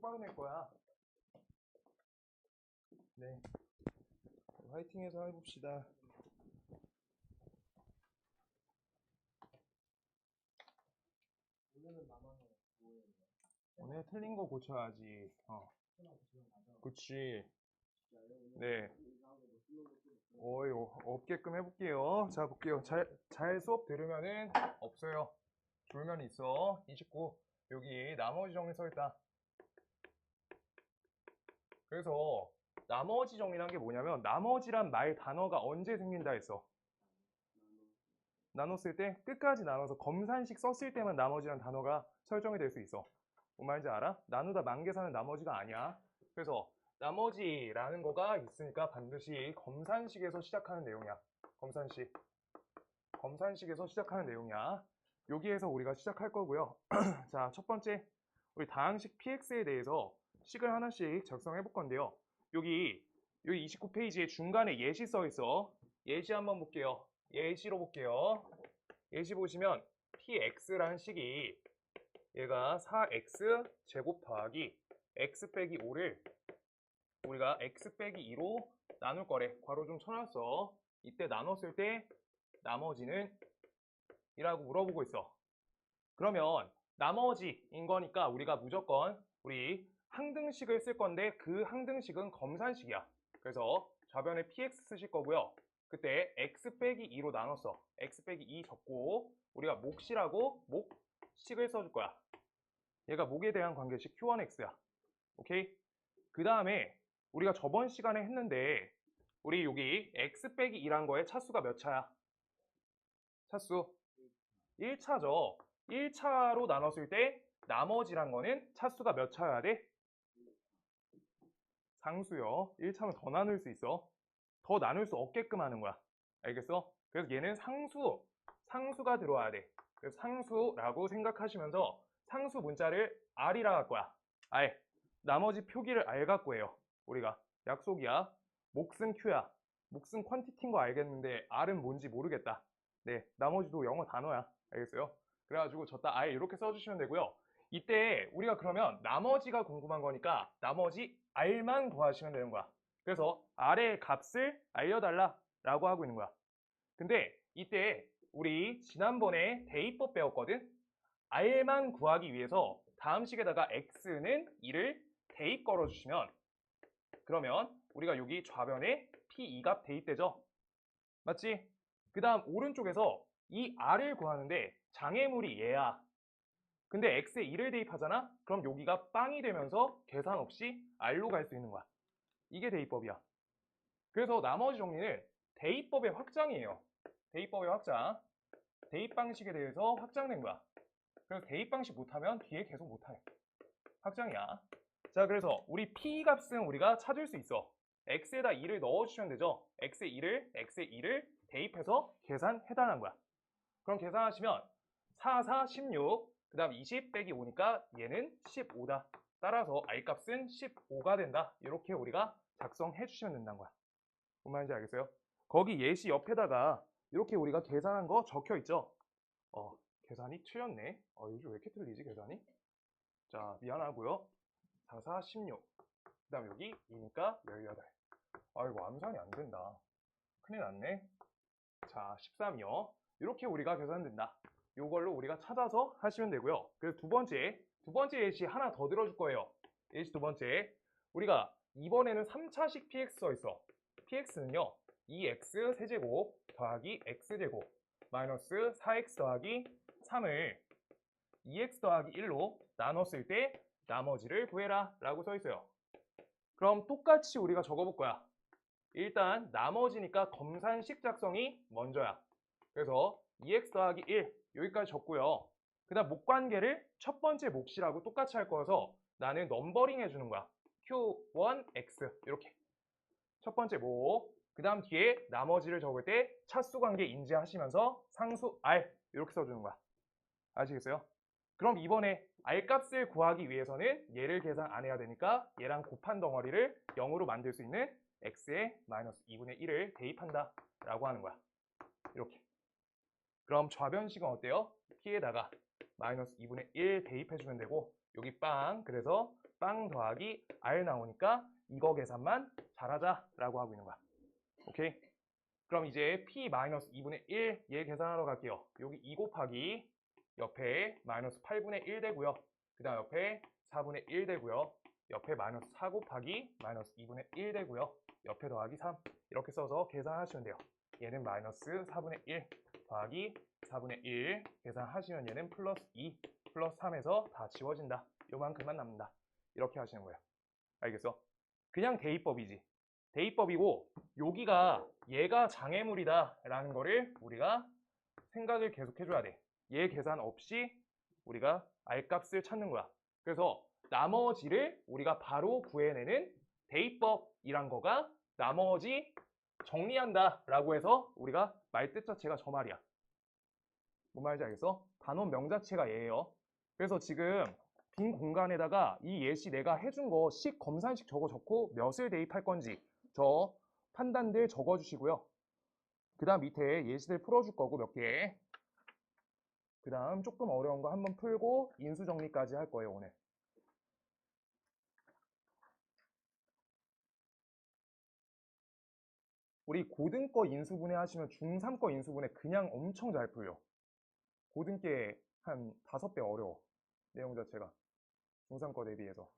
똑바로 낼 거야. 네. 화이팅해서 해봅시다. 오늘 틀린 거 고쳐야지. 그치. 네. 없게끔 해볼게요. 자, 볼게요. 잘 수업 들으면은 없어요. 졸면 있어. 29. 여기 나머지 정리 써있다. 그래서 나머지 정리란 게 뭐냐면 나머지란 말 단어가 언제 생긴다 했어. 나눴을 때 끝까지 나눠서 검산식 썼을 때만 나머지란 단어가 설정이 될 수 있어. 뭔 말인지 알아? 나누다 만계산은 나머지가 아니야. 그래서 나머지라는 거가 있으니까 반드시 검산식에서 시작하는 내용이야. 검산식에서 시작하는 내용이야. 여기에서 우리가 시작할 거고요. 자, 첫 번째 우리 다항식 px에 대해서 식을 하나씩 작성해 볼 건데요. 여기 29페이지에 중간에 예시 써 있어. 예시 한번 볼게요. 예시로 볼게요. 예시 보시면 px라는 식이 얘가 4x 제곱 더하기 x 빼기 5를 우리가 x 빼기 2로 나눌 거래. 괄호 좀 쳐놨어. 이때 나눴을 때 나머지는 이라고 물어보고 있어. 그러면 나머지인 거니까 우리가 무조건 우리 항등식을 쓸 건데 그 항등식은 검산식이야. 그래서 좌변에 px 쓰실 거고요. 그때 x 빼기 2로 나눴어. x 빼기 2 적고 우리가 몫이라고 몫식을 써줄 거야. 얘가 몫에 대한 관계식 q1x야. 오케이? 그 다음에 우리가 저번 시간에 했는데 우리 여기 x 빼기 2란 거에 차수가 몇 차야? 차수 1차죠. 1차로 나눴을 때 나머지란 거는 차수가 몇 차여야 돼? 상수요. 1차면 더 나눌 수 있어. 더 나눌 수 없게끔 하는 거야. 알겠어? 그래서 얘는 상수가 들어와야 돼. 그래서 상수라고 생각하시면서 상수 문자를 R이라 할 거야. R. 나머지 표기를 R 갖고 해요. 우리가 약속이야. 몫은 Q야. 몫은 퀀티티인 거 알겠는데 R은 뭔지 모르겠다. 네, 나머지도 영어 단어야. 알겠어요? 그래가지고 저따 R 이렇게 써주시면 되고요. 이때 우리가 그러면 나머지가 궁금한 거니까 나머지 R만 구하시면 되는 거야. 그래서 R의 값을 알려달라 라고 하고 있는 거야. 근데 이때 우리 지난번에 대입법 배웠거든? R만 구하기 위해서 다음 식에다가 X는 2를 대입 걸어주시면 그러면 우리가 여기 좌변에 P2값 대입되죠? 맞지? 그 다음 오른쪽에서 이 R을 구하는데 장애물이 얘야. 근데 X에 2를 대입하잖아? 그럼 여기가 빵이 되면서 계산 없이 R로 갈 수 있는 거야. 이게 대입법이야. 그래서 나머지 정리는 대입법의 확장이에요. 대입법의 확장. 대입 방식에 대해서 확장된 거야. 그래서 대입 방식 못하면 뒤에 계속 못해. 확장이야. 자, 그래서 우리 P 값은 우리가 찾을 수 있어. X에다 2를 넣어주시면 되죠. X에 2를 대입해서 계산해달라는 거야. 그럼 계산하시면 4, 4, 16, 그 다음 20 빼기 5니까 얘는 15다. 따라서 R값은 15가 된다. 이렇게 우리가 작성해 주시면 된다는 거야. 뭔 말인지 알겠어요? 거기 예시 옆에다가 이렇게 우리가 계산한 거 적혀 있죠? 계산이 틀렸네. 요즘 왜 이렇게 틀리지, 계산이? 자, 미안하고요. 4, 4, 16. 그 다음 여기 2니까 18. 아이고, 암산이 안 된다. 큰일 났네. 자, 13이요. 이렇게 우리가 계산된다. 이걸로 우리가 찾아서 하시면 되고요. 그래서 두 번째 예시 하나 더 들어줄 거예요. 예시 두 번째. 우리가 이번에는 3차식 px 써 있어. px는요. 2x 세제곱 더하기 x제곱 마이너스 4x 더하기 3을 2x 더하기 1로 나눴을 때 나머지를 구해라 라고 써 있어요. 그럼 똑같이 우리가 적어볼 거야. 일단 나머지니까 검산식 작성이 먼저야. 그래서 2x 더하기 1 여기까지 적고요. 그 다음 몫관계를 첫 번째 몫이라고 똑같이 할 거여서 나는 넘버링 해주는 거야. q1x 이렇게 첫 번째 몫. 그 다음 뒤에 나머지를 적을 때 차수 관계 인지하시면서 상수 R 이렇게 써주는 거야. 아시겠어요? 그럼 이번에 R값을 구하기 위해서는 얘를 계산 안 해야 되니까 얘랑 곱한 덩어리를 0으로 만들 수 있는 x에 마이너스 2분의 1을 대입한다 라고 하는 거야. 이렇게. 그럼 좌변식은 어때요? p에다가 마이너스 2분의 1 대입해주면 되고 여기 빵, 그래서 빵 더하기 r 나오니까 이거 계산만 잘하자 라고 하고 있는 거야. 오케이? 그럼 이제 p 마이너스 2분의 1 얘 계산하러 갈게요. 여기 2 곱하기 옆에 마이너스 8분의 1 되고요. 그 다음 옆에 4분의 1 되고요. 옆에 마이너스 4 곱하기 마이너스 2분의 1 되고요. 옆에 더하기 3 이렇게 써서 계산하시면 돼요. 얘는 마이너스 4분의 1 더하기 4분의 1 계산하시면 얘는 플러스 2 플러스 3에서 다 지워진다. 요만큼만 남는다. 이렇게 하시는 거예요. 알겠어? 그냥 대입법이지. 대입법이고 여기가 얘가 장애물이다 라는 거를 우리가 생각을 계속 해줘야 돼. 얘 계산 없이 우리가 R값을 찾는 거야. 그래서 나머지를 우리가 바로 구해내는 대입법이란 거가 나머지 정리한다 라고 해서 우리가 말뜻 자체가 저 말이야. 뭔 말인지 알겠어? 단원 명자체가 얘예요. 그래서 지금 빈 공간에다가 이 예시 내가 해준 거 식 검산식 저거 적고 몇을 대입할 건지 저 판단들 적어주시고요. 그 다음 밑에 예시들 풀어줄 거고 몇 개. 그 다음 조금 어려운 거 한번 풀고 인수 정리까지 할 거예요, 오늘. 우리 고등 거 인수분해 하시면 중3 거 인수분해 그냥 엄청 잘 풀려. 고등 게 한 5배 어려워. 내용 자체가. 중3 거 대비해서.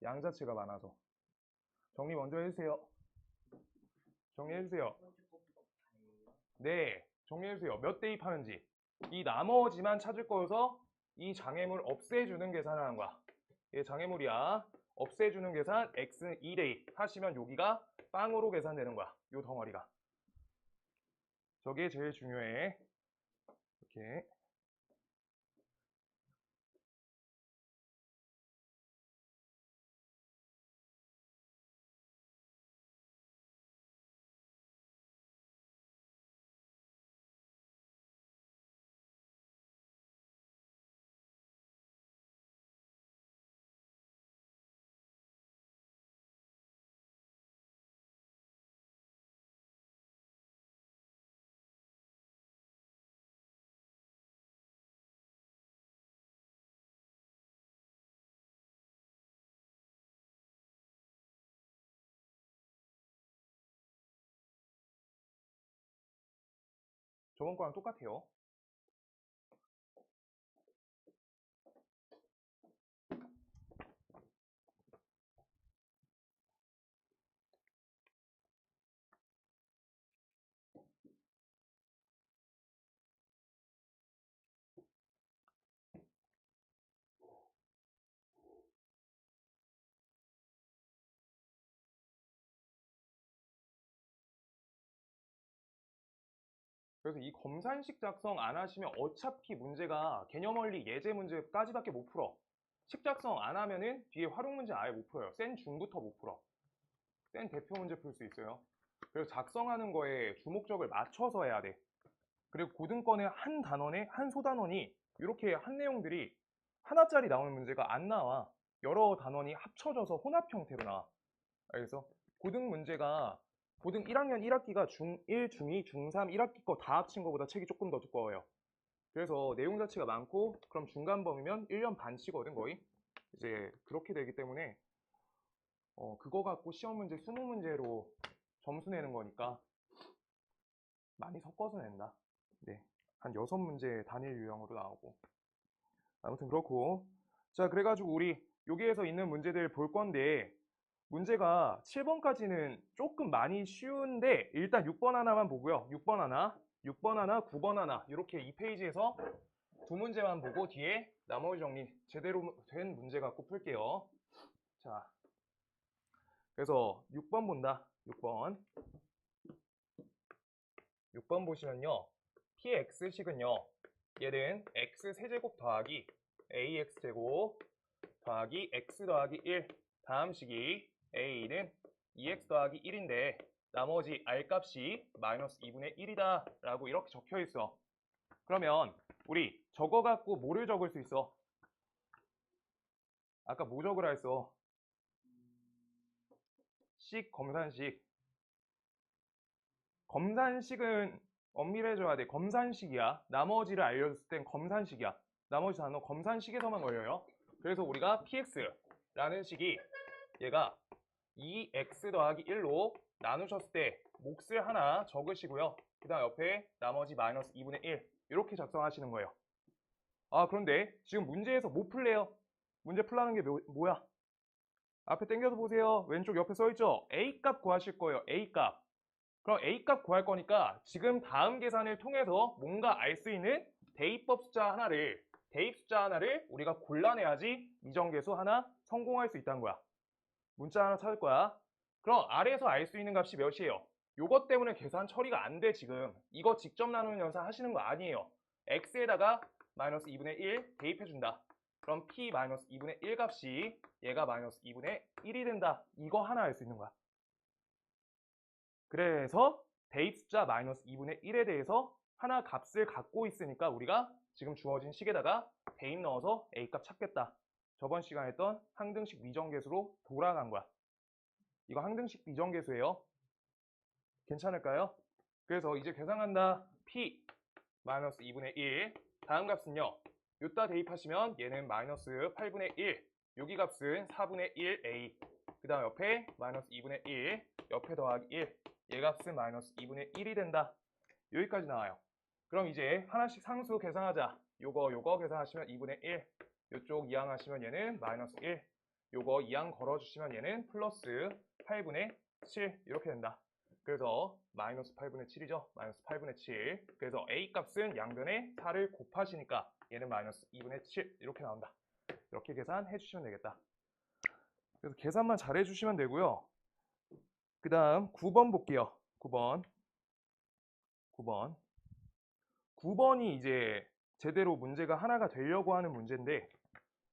양 자체가 많아서. 정리 먼저 해주세요. 정리해주세요. 네, 정리해주세요. 몇 대입하는지. 이 나머지만 찾을 거여서 이 장애물 없애주는 계산을 하는 거야. 얘 장애물이야. 없애주는 계산 x는 2대입 하시면 여기가 빵으로 계산되는 거야. 요 덩어리가. 저게 제일 중요해. 이렇게. 저번 거랑 똑같아요. 그래서 이 검산식 작성 안 하시면 어차피 문제가 개념 원리 예제 문제까지밖에 못 풀어. 식 작성 안 하면은 뒤에 활용 문제 아예 못 풀어요. 센 중부터 못 풀어. 센 대표 문제 풀 수 있어요. 그래서 작성하는 거에 주목적을 맞춰서 해야 돼. 그리고 고등권의 한 단원에 한 소단원이 이렇게 한 내용들이 하나짜리 나오는 문제가 안 나와. 여러 단원이 합쳐져서 혼합 형태로 나와. 알겠어? 고등 문제가 고등 1학년 1학기가 중1, 중2, 중3, 1학기 거 다 합친 거보다 책이 조금 더 두꺼워요. 그래서 내용 자체가 많고 그럼 중간범위면 1년 반치거든 거의. 이제 그렇게 되기 때문에 그거 갖고 시험 문제 20문제로 점수 내는 거니까 많이 섞어서 낸다. 네. 한 6문제 단일 유형으로 나오고. 아무튼 그렇고. 자, 그래가지고 우리 여기에서 있는 문제들 볼 건데 문제가 7번까지는 조금 많이 쉬운데 일단 6번 하나만 보고요. 6번 하나, 6번 하나, 9번 하나 이렇게 이 페이지에서 두 문제만 보고 뒤에 나머지 정리 제대로 된 문제 갖고 풀게요. 자, 그래서 6번 본다. 6번. 6번 보시면요. px식은요. 얘는 x 세제곱 더하기 ax제곱 더하기 x 더하기 1 다음 식이 a는 2x 더하기 1인데 나머지 r값이 마이너스 2분의 1이다 라고 이렇게 적혀 있어. 그러면 우리 저거 갖고 뭐를 적을 수 있어? 아까 뭐 적으라 했어? 식 검산식. 검산식은 엄밀해져야 돼. 검산식이야. 나머지를 알려줬을 땐 검산식이야. 나머지 단어 검산식에서만 걸려요. 그래서 우리가 px라는 식이 얘가 2x 더하기 1로 나누셨을 때 몫을 하나 적으시고요. 그 다음 옆에 나머지 마이너스 2분의 1 이렇게 작성하시는 거예요. 아, 그런데 지금 문제에서 못 풀래요. 문제 풀라는 게 뭐야? 앞에 당겨서 보세요. 왼쪽 옆에 써있죠? A값 구하실 거예요. A값. 그럼 A값 구할 거니까 지금 다음 계산을 통해서 뭔가 알 수 있는 대입법 숫자 하나를 우리가 골라내야지 미정계수 하나 성공할 수 있다는 거야. 문자 하나 찾을 거야. 그럼 아래에서 알 수 있는 값이 몇이에요? 요것 때문에 계산 처리가 안 돼 지금. 이거 직접 나누는 연산 하시는 거 아니에요. x에다가 마이너스 2분의 1 대입해준다. 그럼 p 마이너스 2분의 1 값이 얘가 마이너스 2분의 1이 된다. 이거 하나 알 수 있는 거야. 그래서 대입 숫자 마이너스 2분의 1에 대해서 하나 값을 갖고 있으니까 우리가 지금 주어진 식에다가 대입 넣어서 A값 찾겠다. 저번 시간에 했던 항등식 미정계수로 돌아간 거야. 이거 항등식 미정계수예요. 괜찮을까요? 그래서 이제 계산한다. P 마이너스 2분의 1 다음 값은요. 요따 대입하시면 얘는 마이너스 8분의 1 여기 값은 4분의 1A 그 다음 옆에 마이너스 2분의 1 옆에 더하기 1 얘 값은 마이너스 2분의 1이 된다. 여기까지 나와요. 그럼 이제 하나씩 상수 계산하자. 요거 계산하시면 2분의 1 요쪽 이항하시면 얘는 마이너스 1 요거 이항 걸어주시면 얘는 플러스 8분의 7 이렇게 된다. 그래서 마이너스 8분의 7이죠. 마이너스 8분의 7 그래서 A 값은 양변에 4를 곱하시니까 얘는 마이너스 2분의 7 이렇게 나온다. 이렇게 계산해 주시면 되겠다. 그래서 계산만 잘 해주시면 되고요. 그 다음 9번 볼게요. 9번이 이제 제대로 문제가 하나가 되려고 하는 문제인데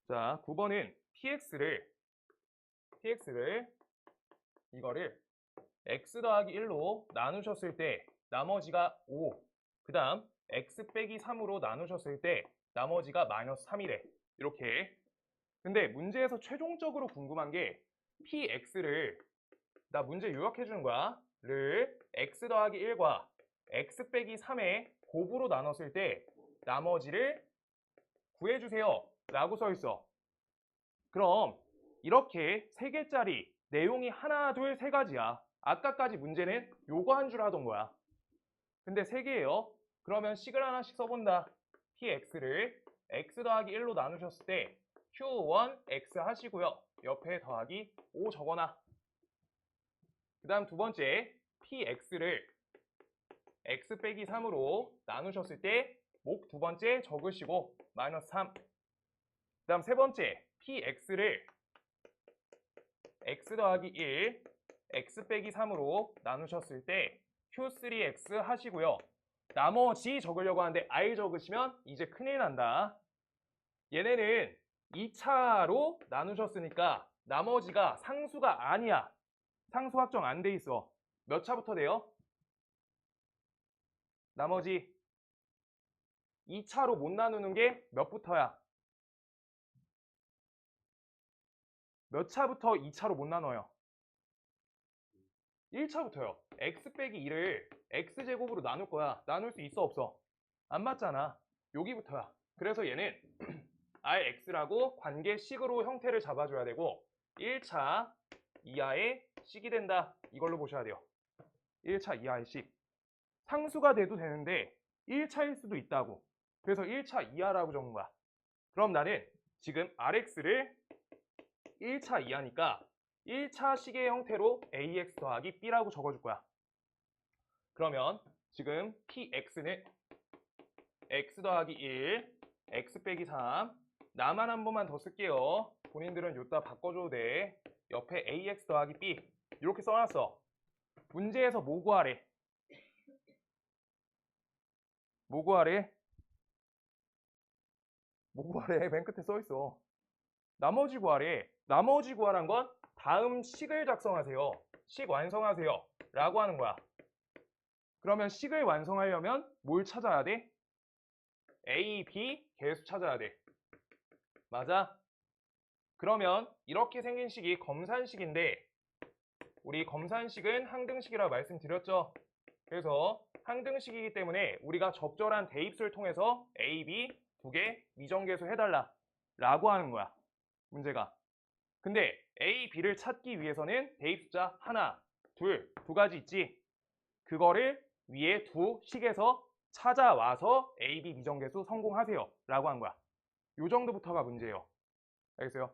자 9번은 px를 이거를 x 더하기 1로 나누셨을 때 나머지가 5 그 다음 x 빼기 3으로 나누셨을 때 나머지가 마이너스 3이래. 이렇게. 근데 문제에서 최종적으로 궁금한 게 px를 나 문제 요약해 주는 거야. 를 x 더하기 1과 x 빼기 3의 곱으로 나눴을 때 나머지를 구해주세요 라고 써 있어. 그럼 이렇게 3개짜리 내용이 하나, 둘, 세 가지야. 아까까지 문제는 요거 한 줄 하던 거야. 근데 3개예요. 그러면 식을 하나씩 써본다. px를 x 더하기 1로 나누셨을 때 q1x 하시고요. 옆에 더하기 5 적어놔. 그 다음 두 번째 px를 x 빼기 3으로 나누셨을 때 목 두 번째 적으시고 마이너스 3. 그 다음 세 번째 px를 x 더하기 1 x 빼기 3으로 나누셨을 때 q3x 하시고요. 나머지 적으려고 하는데 I 적으시면 이제 큰일 난다. 얘네는 2차로 나누셨으니까 나머지가 상수가 아니야. 상수 확정 안 돼 있어. 몇 차부터 돼요? 나머지 2차로 못 나누는 게 몇부터야? 몇 차부터 2차로 못 나눠요? 1차부터요. x 빼기 2를 x제곱으로 나눌 거야. 나눌 수 있어 없어? 안 맞잖아. 여기부터야. 그래서 얘는 Rx라고 관계식으로 형태를 잡아줘야 되고 1차 이하의 식이 된다. 이걸로 보셔야 돼요. 1차 이하의 식. 상수가 돼도 되는데 1차일 수도 있다고. 그래서 1차 이하라고 적은 거야. 그럼 나는 지금 Rx를 1차 이하니까 1차 식의 형태로 ax 더하기 b라고 적어줄 거야. 그러면 지금 px는 x 더하기 1, x 빼기 3. 나만 한 번만 더 쓸게요. 본인들은 요따 바꿔줘도 돼. 옆에 ax 더하기 b 이렇게 써놨어. 문제에서 뭐 구하래? 뭐 구하래? 뭐 구하래? 맨 끝에 써있어. 나머지 구하래. 나머지 구하란 건 다음 식을 작성하세요. 식 완성하세요 라고 하는 거야. 그러면 식을 완성하려면 뭘 찾아야 돼? A, B 개수 찾아야 돼. 맞아? 그러면 이렇게 생긴 식이 검산식인데 우리 검산식은 항등식이라고 말씀드렸죠? 그래서 항등식이기 때문에 우리가 적절한 대입수를 통해서 A, B 두 개 미정계수 해달라 라고 하는 거야. 문제가. 근데 A, B를 찾기 위해서는 대입숫자 하나, 둘, 두 가지 있지. 그거를 위에 두 식에서 찾아와서 A, B 미정계수 성공하세요 라고 한 거야. 요 정도부터가 문제예요. 알겠어요?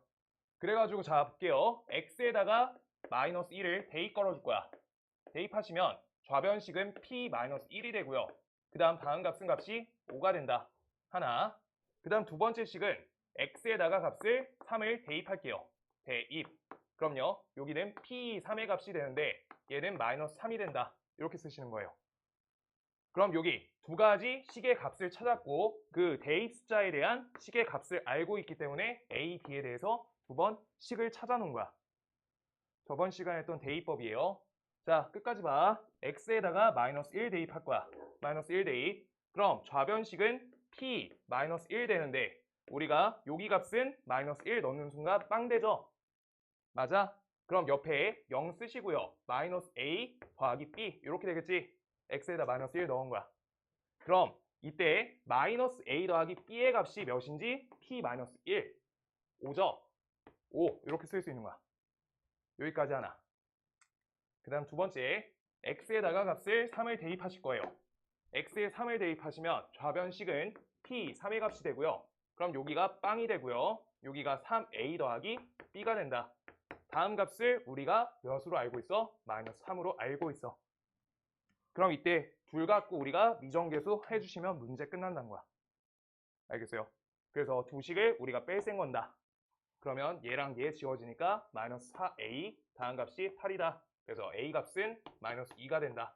그래가지고 자 볼게요. x에다가 마이너스 1을 대입 걸어줄 거야. 대입하시면 좌변식은 p-1이 되고요. 그 다음 값은 값이 5가 된다. 하나. 그 다음 두 번째 식은 x에다가 값을 3을 대입할게요. 대입. 그럼요. 여기는 p3의 값이 되는데 얘는 마이너스 3이 된다. 이렇게 쓰시는 거예요. 그럼 여기 두 가지 식의 값을 찾았고 그 대입 숫자에 대한 식의 값을 알고 있기 때문에 A, B에 대해서 두 번 식을 찾아 놓은 거야. 저번 시간에 했던 대입법이에요. 자, 끝까지 봐. x에다가 마이너스 1 대입할 거야. 마이너스 1 대입. 그럼 좌변식은 p 마이너스 1 되는데 우리가 여기 값은 마이너스 1 넣는 순간 빵 되죠? 맞아? 그럼 옆에 0 쓰시고요. 마이너스 a 더하기 b 이렇게 되겠지? x에다 마이너스 1 넣은 거야. 그럼 이때 마이너스 a 더하기 b의 값이 몇인지 p 마이너스 1 5죠? 5 이렇게 쓸 수 있는 거야. 여기까지 하나. 그 다음 두 번째 x에다가 값을 3을 대입하실 거예요. x에 3을 대입하시면 좌변식은 p 3의 값이 되고요. 그럼 여기가 빵이 되고요. 여기가 3a 더하기 b가 된다. 다음 값을 우리가 몇으로 알고 있어? 마이너스 3으로 알고 있어. 그럼 이때 둘 갖고 우리가 미정계수 해주시면 문제 끝난다는 거야. 알겠어요? 그래서 두 식을 우리가 뺄셈 건다. 그러면 얘랑 얘 지워지니까 마이너스 4a 다음 값이 8이다. 그래서 a 값은 마이너스 2가 된다.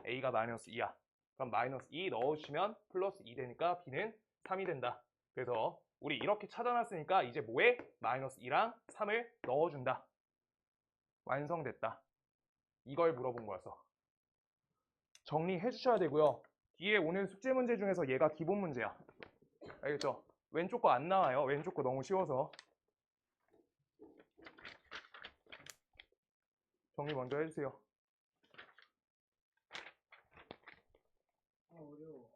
a가 마이너스 2야. 그럼 마이너스 2 넣어주시면 플러스 2 되니까 b는 3이 된다. 그래서 우리 이렇게 찾아놨으니까 이제 뭐에? 마이너스 2랑 3을 넣어준다. 완성됐다. 이걸 물어본 거여서. 정리해 주셔야 되고요. 뒤에 오는 숙제 문제 중에서 얘가 기본 문제야. 알겠죠? 왼쪽 거 안 나와요. 왼쪽 거 너무 쉬워서. 정리 먼저 해주세요. 어려워.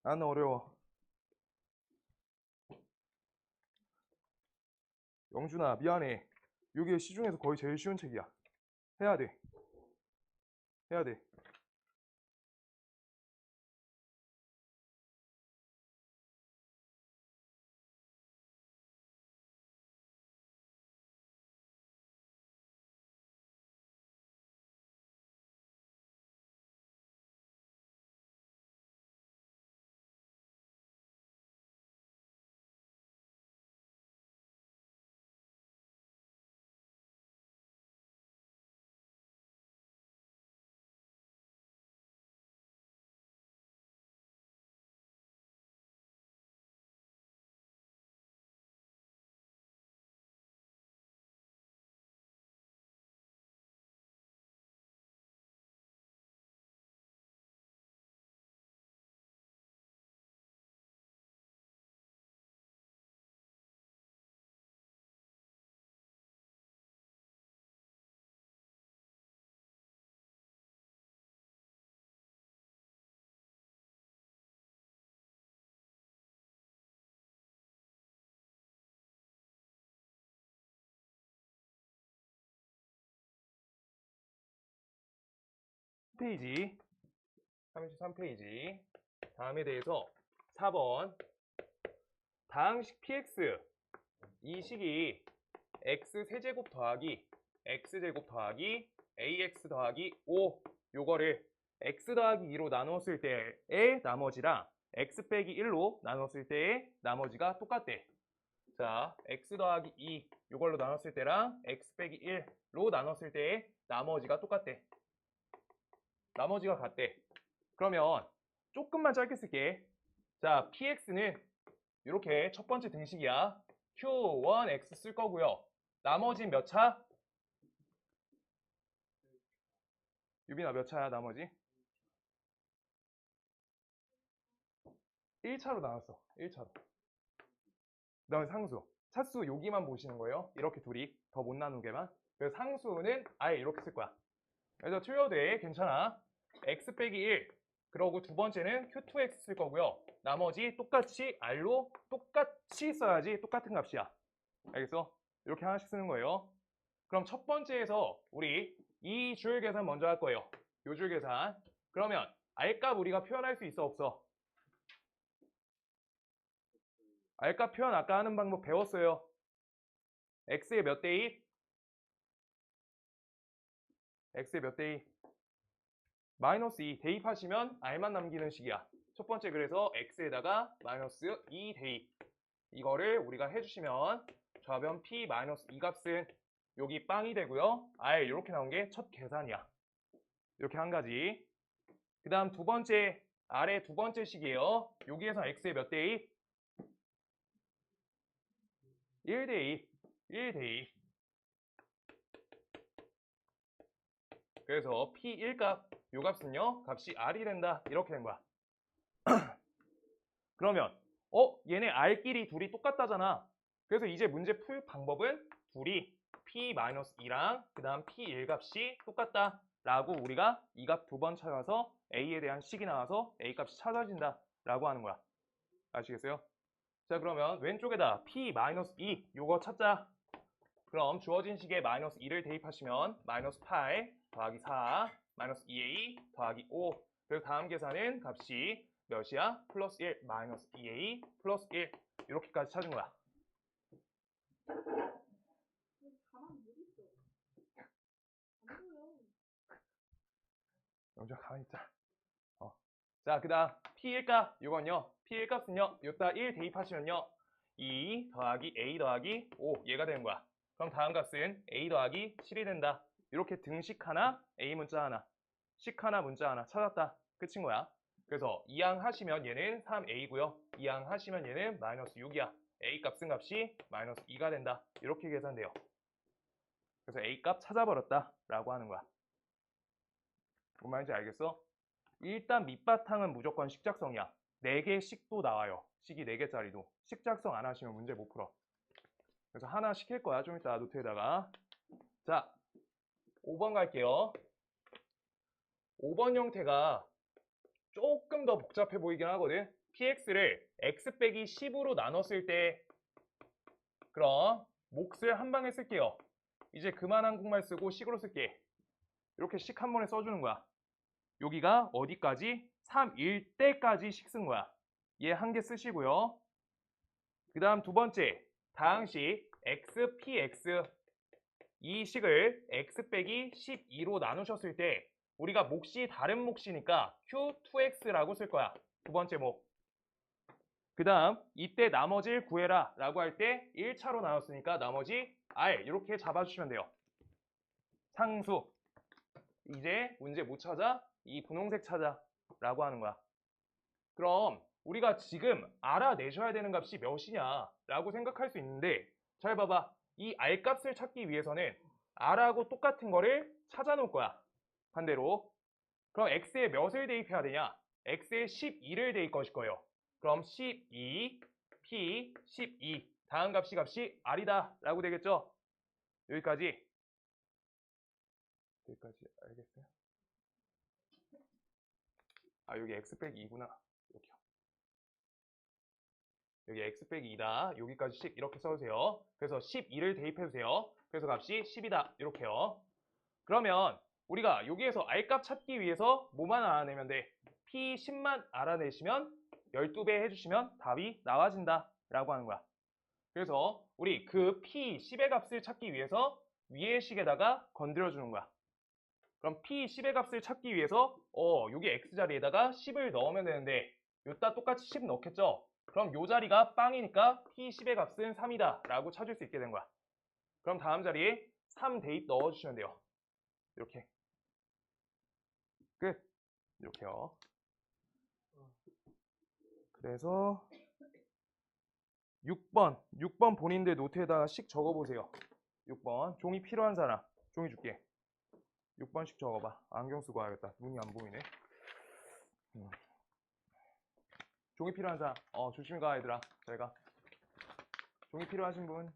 나는 어려워. 영준아, 미안해. 이게 시중에서 거의 제일 쉬운 책이야. 해야 돼. 해야 돼. 페이지 33페이지 다음에 대해서 4번 다항식 px 이 식이 x세제곱 더하기 x제곱 더하기 ax 더하기 5 요거를 x 더하기 2로 나누었을 때의 나머지랑 x 빼기 1로 나눴을 때의 나머지가 똑같대. 자, x 더하기 2 요걸로 나눴을 때랑 x 빼기 1로 나눴을 때의 나머지가 똑같대. 나머지가 같대. 그러면 조금만 짧게 쓸게. 자, px는 이렇게 첫 번째 등식이야. q1x 쓸 거고요. 나머지는 몇 차? 유빈아 몇 차야 나머지? 1차로 나눴어. 1차로. 그 다음에 상수. 차수 여기만 보시는 거예요. 이렇게 둘이 더 못 나누게만. 그래서 상수는 아예 이렇게 쓸 거야. 그래서 틀려도 돼. 괜찮아. x 빼기 1. 그러고 두 번째는 q2x 쓸 거고요. 나머지 똑같이 r로 똑같이 써야지 똑같은 값이야. 알겠어? 이렇게 하나씩 쓰는 거예요. 그럼 첫 번째에서 우리 이 줄 계산 먼저 할 거예요. 요 줄 계산. 그러면 r값 우리가 표현할 수 있어 없어? r값 표현 아까 하는 방법 배웠어요. x의 몇 대 2? x의 몇 대 2? 마이너스 2 대입하시면 r만 남기는 식이야. 첫 번째 그래서 x에다가 마이너스 2 대입. 이거를 우리가 해주시면 좌변 p 마이너스 2 값은 여기 빵이 되고요. r 이렇게 나온 게 첫 계산이야. 이렇게 한 가지. 그 다음 두 번째 r의 두 번째 식이에요. 여기에서 x의 몇 대 2? 1 대 2. 1 대 2. 그래서 p1 값, 요 값은요, 값이 r이 된다. 이렇게 된 거야. 그러면 얘네 r끼리 둘이 똑같다잖아. 그래서 이제 문제 풀 방법은 둘이 p-2랑 그 다음 p1 값이 똑같다 라고 우리가 이 값 두 번 찾아서 a에 대한 식이 나와서 a 값이 찾아진다 라고 하는 거야. 아시겠어요? 자, 그러면 왼쪽에다 p-2 요거 찾자. 그럼 주어진 식에 마이너스 2를 대입하시면 마이너스 8 더하기 4 마이너스 2a 더하기 5. 그리고 다음 계산은 값이 몇이야? 플러스 1 마이너스 2a 플러스 1 이렇게까지 찾은 거야. 영주야 가만히 있자. 자, 그 다음 p1값 이건요. p1 값은요. 여기다 1 대입하시면요. 2 더하기 a 더하기 5 얘가 되는 거야. 그럼 다음 값은 a 더하기 7이 된다. 이렇게 등식 하나, a 문자 하나, 식 하나, 문자 하나 찾았다. 끝인 거야. 그래서 이항 하시면 얘는 3a고요. 이항 하시면 얘는 마이너스 6이야. a 값은 값이 마이너스 2가 된다. 이렇게 계산돼요. 그래서 a 값 찾아버렸다 라고 하는 거야. 뭔 말인지 알겠어? 일단 밑바탕은 무조건 식작성이야. 4개 식도 나와요. 식이 4개짜리도. 식작성 안 하시면 문제 못 풀어. 그래서 하나 시킬 거야. 좀 이따 노트에다가. 자, 5번 갈게요. 5번 형태가 조금 더 복잡해 보이긴 하거든. px를 x 빼기 10으로 나눴을 때 그럼 몫을 한 방에 쓸게요. 이제 그만 한국말 쓰고 식으로 쓸게. 이렇게 식 한 번에 써주는 거야. 여기가 어디까지? 3일 때까지 식 쓴 거야. 얘 한 개 쓰시고요. 그 다음 두 번째 다항식 x, px 이 식을 x 빼기 12로 나누셨을 때 우리가 몫이 다른 몫이니까 q2x라고 쓸 거야. 두 번째 목. 그 다음 이때 나머지를 구해라 라고 할 때 1차로 나눴으니까 나머지 r 이렇게 잡아주시면 돼요. 상수. 이제 문제 못 찾아? 이 분홍색 찾아 라고 하는 거야. 그럼 우리가 지금 알아내셔야 되는 값이 몇이냐 라고 생각할 수 있는데 잘 봐봐. 이 r 값을 찾기 위해서는 r하고 똑같은 거를 찾아 놓을 거야. 반대로. 그럼 x에 몇을 대입해야 되냐? x에 12를 대입 거실 거예요. 그럼 12, p, 12 다음 값이 r이다 라고 되겠죠? 여기까지 알겠어요? 아, 여기 x 빼기 2구나. 이렇게요. 여기 x 빼기 2다. 여기까지 10 이렇게 써주세요. 그래서 12를 대입해주세요. 그래서 값이 10이다. 이렇게요. 그러면 우리가 여기에서 r값 찾기 위해서 뭐만 알아내면 돼? p10만 알아내시면 12배 해주시면 답이 나와진다 라고 하는 거야. 그래서 우리 그 p10의 값을 찾기 위해서 위의 식에다가 건드려주는 거야. 그럼 p10의 값을 찾기 위해서 여기 x자리에다가 10을 넣으면 되는데 여기다 똑같이 10 넣겠죠? 그럼 요 자리가 빵이니까 p10의 값은 3이다 라고 찾을 수 있게 된 거야. 그럼 다음 자리에 3 대입 넣어주시면 돼요. 이렇게. 끝. 이렇게요. 그래서 6번 본인들 노트에다가 식 적어보세요. 6번 종이 필요한 사람 종이 줄게. 6번씩 적어봐. 안경 쓰고 와야겠다. 눈이 안 보이네. 종이 필요한 사람 조심히 가 얘들아. 잘 가. 종이 필요하신 분?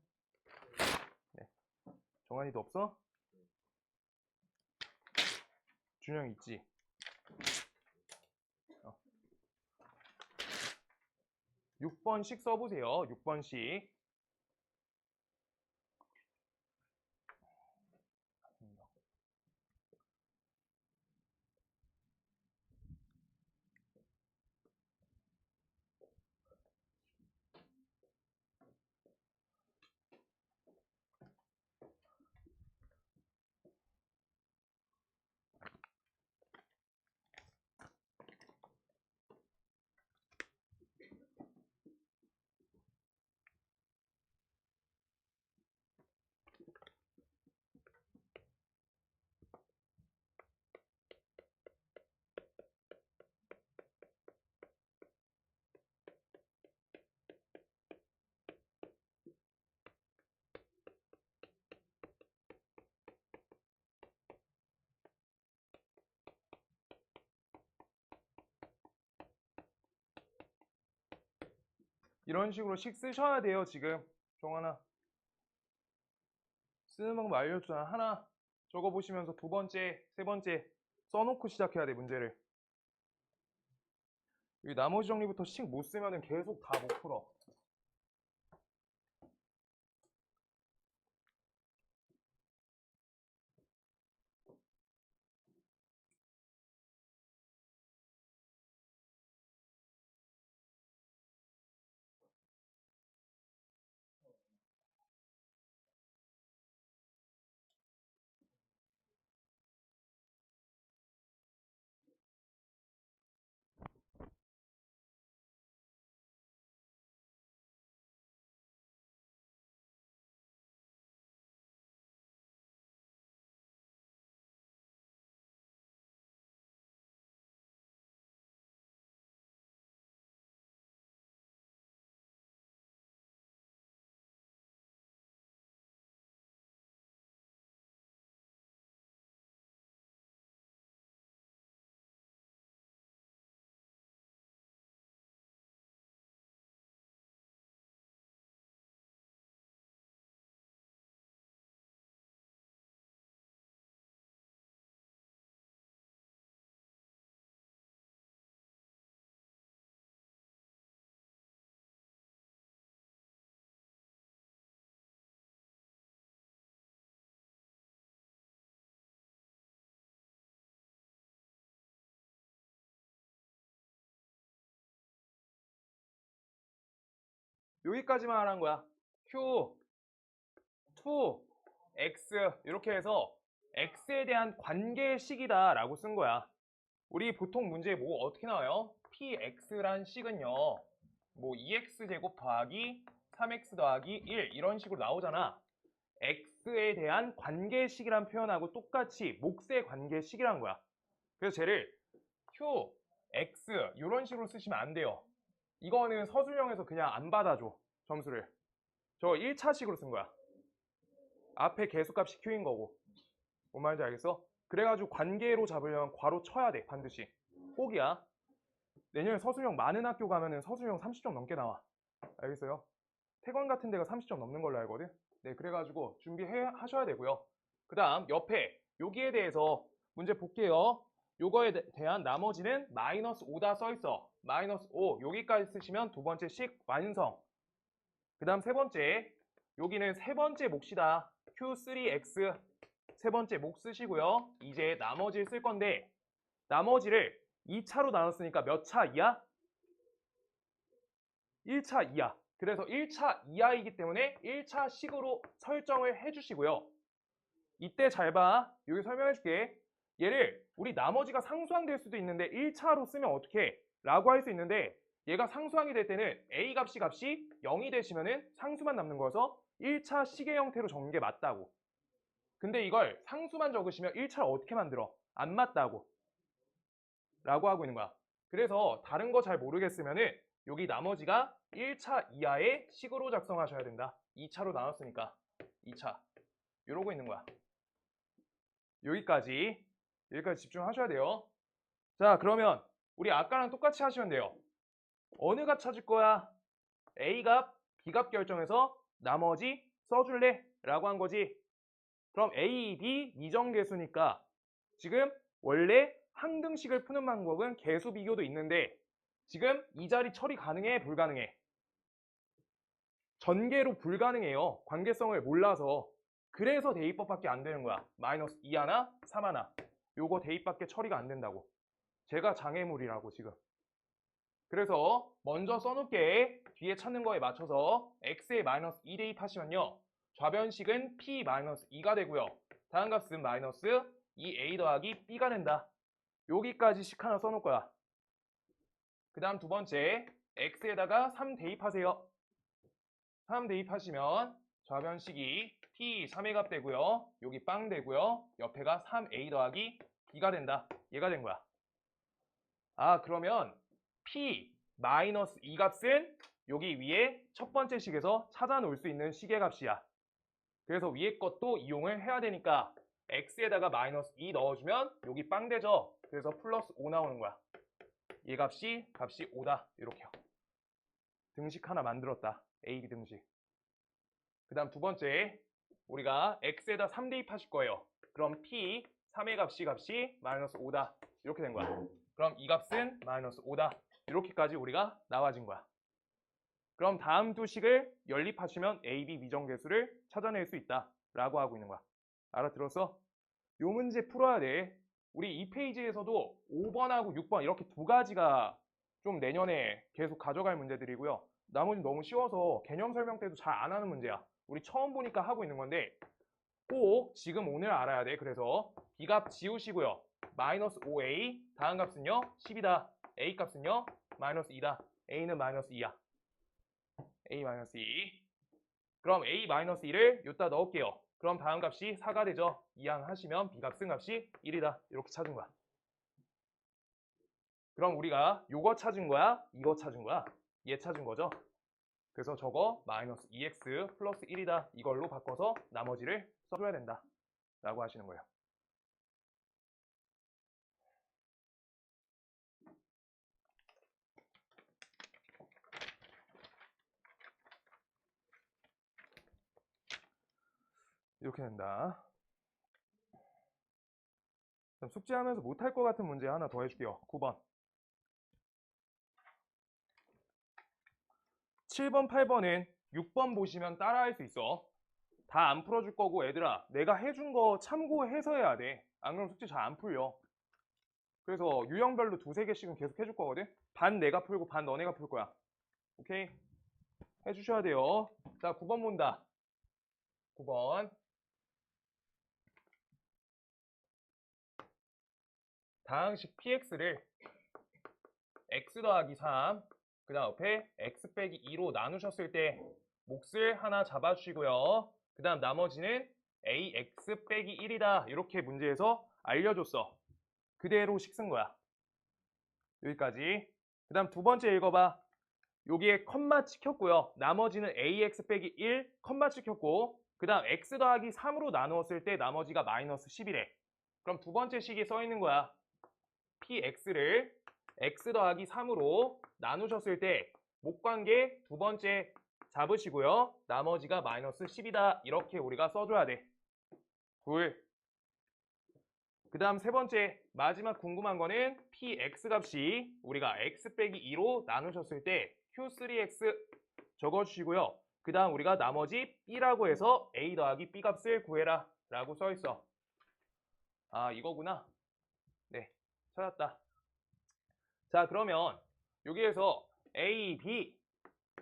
네. 정한이도 없어? 준영 있지? (6번씩) 써보세요. 6번씩. 이런 식으로 식 쓰셔야 돼요. 지금 종하나 쓰는 방법 알려주잖아. 하나 적어보시면서 두 번째, 세 번째 써놓고 시작해야 돼. 문제를. 이 나머지 정리부터 식 못 쓰면은 계속 다 못 풀어. 여기까지만 하라는 거야. Q, 2, X 이렇게 해서 X에 대한 관계식이다 라고 쓴 거야. 우리 보통 문제에 뭐 어떻게 나와요? PX란 식은요. 뭐 2X제곱 더하기 3X 더하기 1 이런 식으로 나오잖아. X에 대한 관계식이란 표현하고 똑같이 몫의 관계식이란 거야. 그래서 쟤를 Q, X 이런 식으로 쓰시면 안 돼요. 이거는 서술형에서 그냥 안 받아줘. 점수를. 저 1차식으로 쓴 거야. 앞에 개수값이 Q인 거고. 뭔 말인지 알겠어? 그래가지고 관계로 잡으려면 괄호 쳐야 돼. 반드시. 꼭이야. 내년에 서술형 많은 학교 가면은 서술형 30점 넘게 나와. 알겠어요? 태권 같은 데가 30점 넘는 걸로 알거든? 네, 그래가지고 준비하셔야 되고요. 그 다음 옆에 여기에 대해서 문제 볼게요. 요거에 대한 나머지는 -5다 써있어. -5 여기까지 쓰시면 두 번째 식 완성. 그 다음 세 번째 여기는 세 번째 몫이다. Q3X 세 번째 몫 쓰시고요. 이제 나머지를 쓸 건데 나머지를 2차로 나눴으니까 몇 차 이하? 1차 이하. 그래서 1차 이하이기 때문에 1차 식으로 설정을 해주시고요. 이때 잘 봐. 여기 설명해 줄게. 얘를 우리 나머지가 상수항 될 수도 있는데 1차로 쓰면 어떻게? 라고 할 수 있는데 얘가 상수항이 될 때는 A 값이 0이 되시면은 상수만 남는 거여서 1차 식의 형태로 적는 게 맞다고. 근데 이걸 상수만 적으시면 1차를 어떻게 만들어? 안 맞다고. 라고 하고 있는 거야. 그래서 다른 거 잘 모르겠으면은 여기 나머지가 1차 이하의 식으로 작성하셔야 된다. 2차로 나눴으니까 2차 이러고 있는 거야. 여기까지 집중하셔야 돼요. 자, 그러면 우리 아까랑 똑같이 하시면 돼요. 어느 값 찾을 거야? A값, B값 결정해서 나머지 써줄래? 라고 한 거지. 그럼 A, B 이정계수니까 지금 원래 항등식을 푸는 방법은 개수 비교도 있는데 지금 이 자리 처리 가능해? 불가능해? 전개로 불가능해요. 관계성을 몰라서. 그래서 대입법밖에 안 되는 거야. 마이너스 2 하나, 3 하나. 요거 대입밖에 처리가 안 된다고. 제가 장애물이라고 지금. 그래서 먼저 써놓을게. 뒤에 찾는 거에 맞춰서 x에 마이너스 2 대입하시면요. 좌변식은 p 마이너스 2가 되고요. 다음 값은 마이너스 2a 더하기 b가 된다. 여기까지 식 하나 써놓을 거야. 그 다음 두 번째, x에다가 3 대입하세요. 3 대입하시면 좌변식이 p 3의 값 되고요. 여기 빵 되고요. 옆에가 3a 더하기 b가 된다. 얘가 된 거야. 아, 그러면 p 마이너스 2 값은 여기 위에 첫 번째 식에서 찾아 놓을 수 있는 식의 값이야. 그래서 위에 것도 이용을 해야 되니까 x에다가 마이너스 2 넣어주면 여기 빵 되죠. 그래서 플러스 5 나오는 거야. 얘 값이 5다. 이렇게요. 등식 하나 만들었다. a, b 등식. 그 다음 두 번째, 우리가 x에다 3 대입하실 거예요. 그럼 p 3의 값이 마이너스 5다. 이렇게 된 거야. 그럼 이 값은 마이너스 5다. 이렇게까지 우리가 나와진 거야. 그럼 다음 두 식을 연립하시면 a, b 미정계수를 찾아낼 수 있다. 라고 하고 있는 거야. 알아들었어? 요 문제 풀어야 돼. 우리 이 페이지에서도 5번하고 6번 이렇게 두 가지가 좀 내년에 계속 가져갈 문제들이고요. 나머지는 너무 쉬워서 개념 설명 때도 잘 안 하는 문제야. 우리 처음 보니까 하고 있는 건데 꼭 지금 오늘 알아야 돼. 그래서 b값 지우시고요. 마이너스 5a, 다음 값은요 10이다. a 값은요 마이너스 2다. a는 마이너스 2야. a 마이너스 2. 그럼 a 마이너스 2를 여기다 넣을게요. 그럼 다음 값이 4가 되죠. 이항하시면 b값은 값이 1이다. 이렇게 찾은 거야. 그럼 우리가 요거 찾은 거야? 이거 찾은 거야? 얘 찾은 거죠? 그래서 저거 마이너스 2x 플러스 1이다. 이걸로 바꿔서 나머지를 써줘야 된다. 라고 하시는 거예요. 이렇게 된다. 그럼 숙제하면서 못할 것 같은 문제 하나 더 해줄게요. 9번. 7번, 8번은 6번 보시면 따라할 수 있어. 다 안 풀어줄 거고 얘들아 내가 해준 거 참고해서 해야 돼. 안 그러면 숙제 잘 안 풀려. 그래서 유형별로 두세 개씩은 계속 해줄 거거든. 반 내가 풀고 반 너네가 풀 거야. 오케이? 해주셔야 돼요. 자 9번 본다. 9번. 다항식 px를 x 더하기 3, 그 다음 옆에 x 빼기 2로 나누셨을 때 몫을 하나 잡아주시고요. 그 다음 나머지는 ax 빼기 1이다. 이렇게 문제에서 알려줬어. 그대로 식 쓴 거야. 여기까지. 그 다음 두 번째 읽어봐. 여기에 컴마 찍혔고요. 나머지는 ax 빼기 1, 컴마 찍혔고 그 다음 x 더하기 3으로 나누었을 때 나머지가 마이너스 10이래. 그럼 두 번째 식이 써 있는 거야. px를 x 더하기 3으로 나누셨을 때 목관계 두 번째 잡으시고요. 나머지가 마이너스 10이다. 이렇게 우리가 써줘야 돼. 둘. 그 다음 세 번째 마지막 궁금한 거는 px 값이 우리가 x 빼기 2로 나누셨을 때 q3x 적어주시고요. 그 다음 우리가 나머지 b라고 해서 a 더하기 b 값을 구해라 라고 써있어. 아 이거구나. 네 찾았다. 자 그러면 여기에서 a, b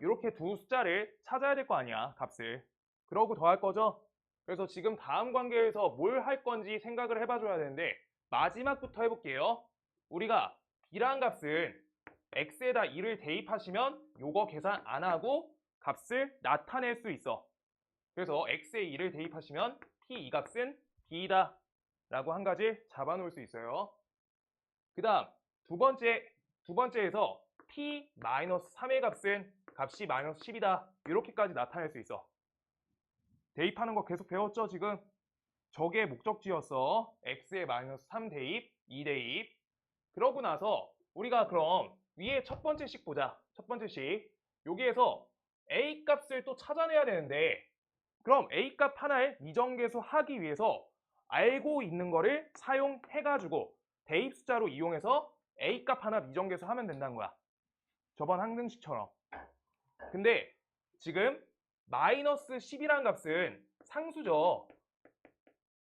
이렇게 두 숫자를 찾아야 될 거 아니야 값을. 그러고 더할 거죠. 그래서 지금 다음 관계에서 뭘 할 건지 생각을 해봐 줘야 되는데 마지막부터 해볼게요. 우리가 b란 값은 x에다 2를 대입하시면 요거 계산 안 하고 값을 나타낼 수 있어. 그래서 x에 2를 대입하시면 p 이 값은 b이다 라고 한 가지 잡아 놓을 수 있어요. 그 다음 두 번째에서 p-3의 값이 마이너스 10이다. 이렇게까지 나타낼 수 있어. 대입하는 거 계속 배웠죠 지금? 저게 목적지였어. x에 마이너스 3 대입, 2 대입. 그러고 나서 우리가 그럼 위에 첫 번째 식 보자. 첫 번째 식. 여기에서 a 값을 또 찾아내야 되는데 그럼 a 값 하나를 미정계수 하기 위해서 알고 있는 거를 사용해가지고 대입 숫자로 이용해서 A 값 하나 미정계수 하면 된다는 거야. 저번 항등식처럼. 근데 지금 마이너스 10이라는 값은 상수죠.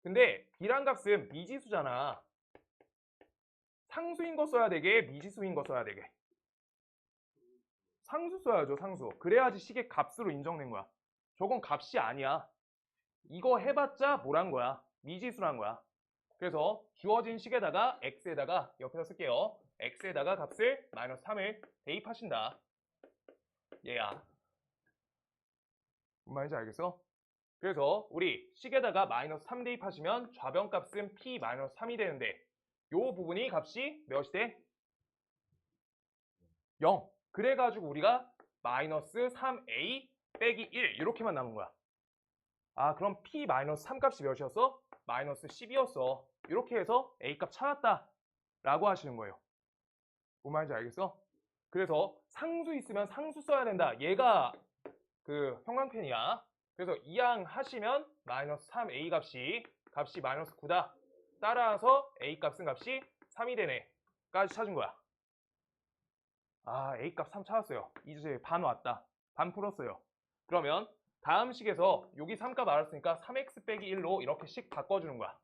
근데 B란 값은 미지수잖아. 상수인 거 써야 되게, 미지수인 거 써야 되게. 상수 써야죠, 상수. 그래야지 식의 값으로 인정된 거야. 저건 값이 아니야. 이거 해봤자 뭐란 거야? 미지수란 거야. 그래서 주어진 식에다가 x에다가 옆에서 쓸게요. x에다가 값을 마이너스 3을 대입하신다. 얘야. 뭔 말인지 알겠어? 그래서 우리 식에다가 마이너스 3 대입하시면 좌변값은 p 마이너스 3이 되는데 요 부분이 값이 몇이 돼? 0. 그래가지고 우리가 마이너스 3a 빼기 1 이렇게만 남은 거야. 아, 그럼 p 마이너스 3 값이 몇이었어? 마이너스 10이었어. 이렇게 해서 a 값 찾았다 라고 하시는 거예요. 뭔 말인지 알겠어? 그래서 상수 있으면 상수 써야 된다. 얘가 그 형광펜이야. 그래서 이항 하시면 마이너스 3a 값이 마이너스 9다. 따라서 a 값은 값이 3이 되네. 까지 찾은 거야. 아, a 값 3 찾았어요. 이제 반 왔다. 반 풀었어요. 그러면 다음 식에서 여기 3값 알았으니까 3x 빼기 1로 이렇게 식 바꿔주는 거야.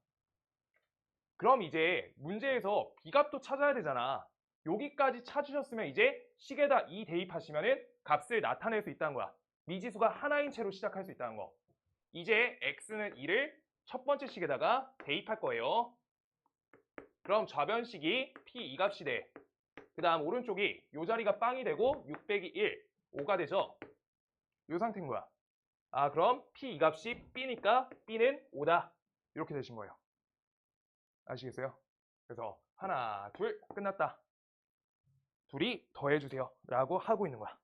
그럼 이제 문제에서 b값도 찾아야 되잖아. 여기까지 찾으셨으면 이제 식에다 2 대입하시면은 값을 나타낼 수 있다는 거야. 미지수가 하나인 채로 시작할 수 있다는 거. 이제 x는 2를 첫 번째 식에다가 대입할 거예요. 그럼 좌변식이 p 2값이 돼. 그 다음 오른쪽이 요 자리가 빵이 되고 6 빼기 1, 5가 되죠. 요 상태인 거야. 아, 그럼 p 2값이 b니까 b는 5다. 이렇게 되신 거예요. 아시겠어요? 그래서 하나, 둘, 끝났다. 둘이 더해주세요. 라고 하고 있는 거야.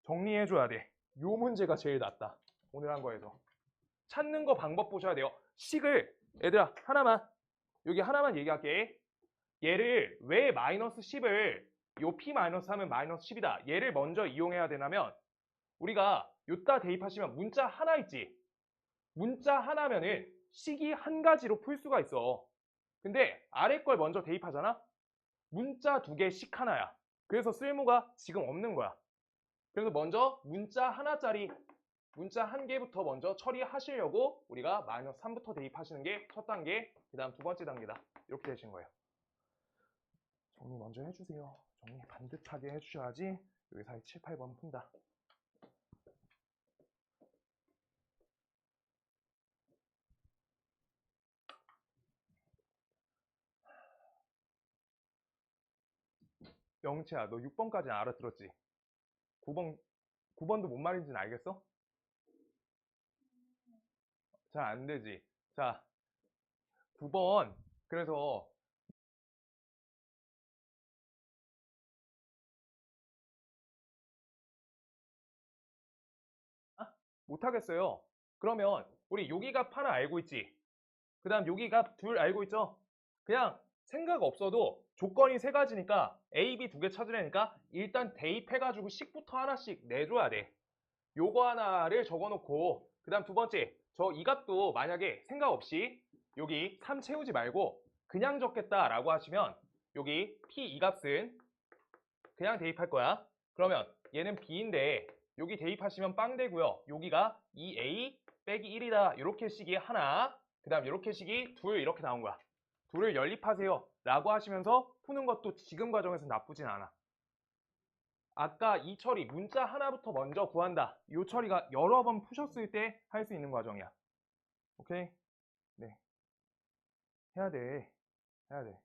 정리해줘야 돼. 요 문제가 제일 낫다. 오늘 한 거에서. 찾는 거 방법 보셔야 돼요. 식을, 얘들아, 여기 하나만 얘기할게. 얘를 왜 마이너스 10을, 요 p 마이너스 3은 마이너스 10이다. 얘를 먼저 이용해야 되냐면, 우리가 요따 대입하시면 문자 하나 있지. 문자 하나면은 식이 한 가지로 풀 수가 있어. 근데 아래 걸 먼저 대입하잖아? 문자 2개 식 하나야. 그래서 쓸모가 지금 없는 거야. 그래서 먼저 문자 하나짜리 문자 한 개부터 먼저 처리하시려고 우리가 마이너스 3부터 대입하시는 게 첫 단계, 그 다음 두 번째 단계다. 이렇게 되신 거예요. 정리 먼저 해주세요. 정리 반듯하게 해주셔야지 여기 사이 7, 8번 푼다. 영채야, 너 6번까지 알아들었지? 9번도 뭔 말인지는 알겠어? 잘 안 되지. 자, 9번. 그래서 못하겠어요. 그러면 우리 여기 값 하나 알고 있지? 그 다음 여기 값 둘 알고 있죠? 그냥 생각 없어도 조건이 세 가지니까 A, B 2개 찾으려니까 일단 대입해가지고 식부터 하나씩 내줘야 돼. 요거 하나를 적어놓고 그 다음 두 번째 저 이 값도 만약에 생각 없이 여기 3 채우지 말고 그냥 적겠다라고 하시면 여기 P 이 값은 그냥 대입할 거야. 그러면 얘는 B인데 여기 대입하시면 빵 되고요. 여기가 2A 빼기 1이다. 이렇게 식이 하나, 그 다음 이렇게 식이 둘 이렇게 나온 거야. 둘을 연립하세요 라고 하시면서 푸는 것도 지금 과정에서 나쁘진 않아. 아까 이 처리 문자 하나부터 먼저 구한다. 이 처리가 여러 번 푸셨을 때 할 수 있는 과정이야. 오케이? 네. 해야 돼. 해야 돼.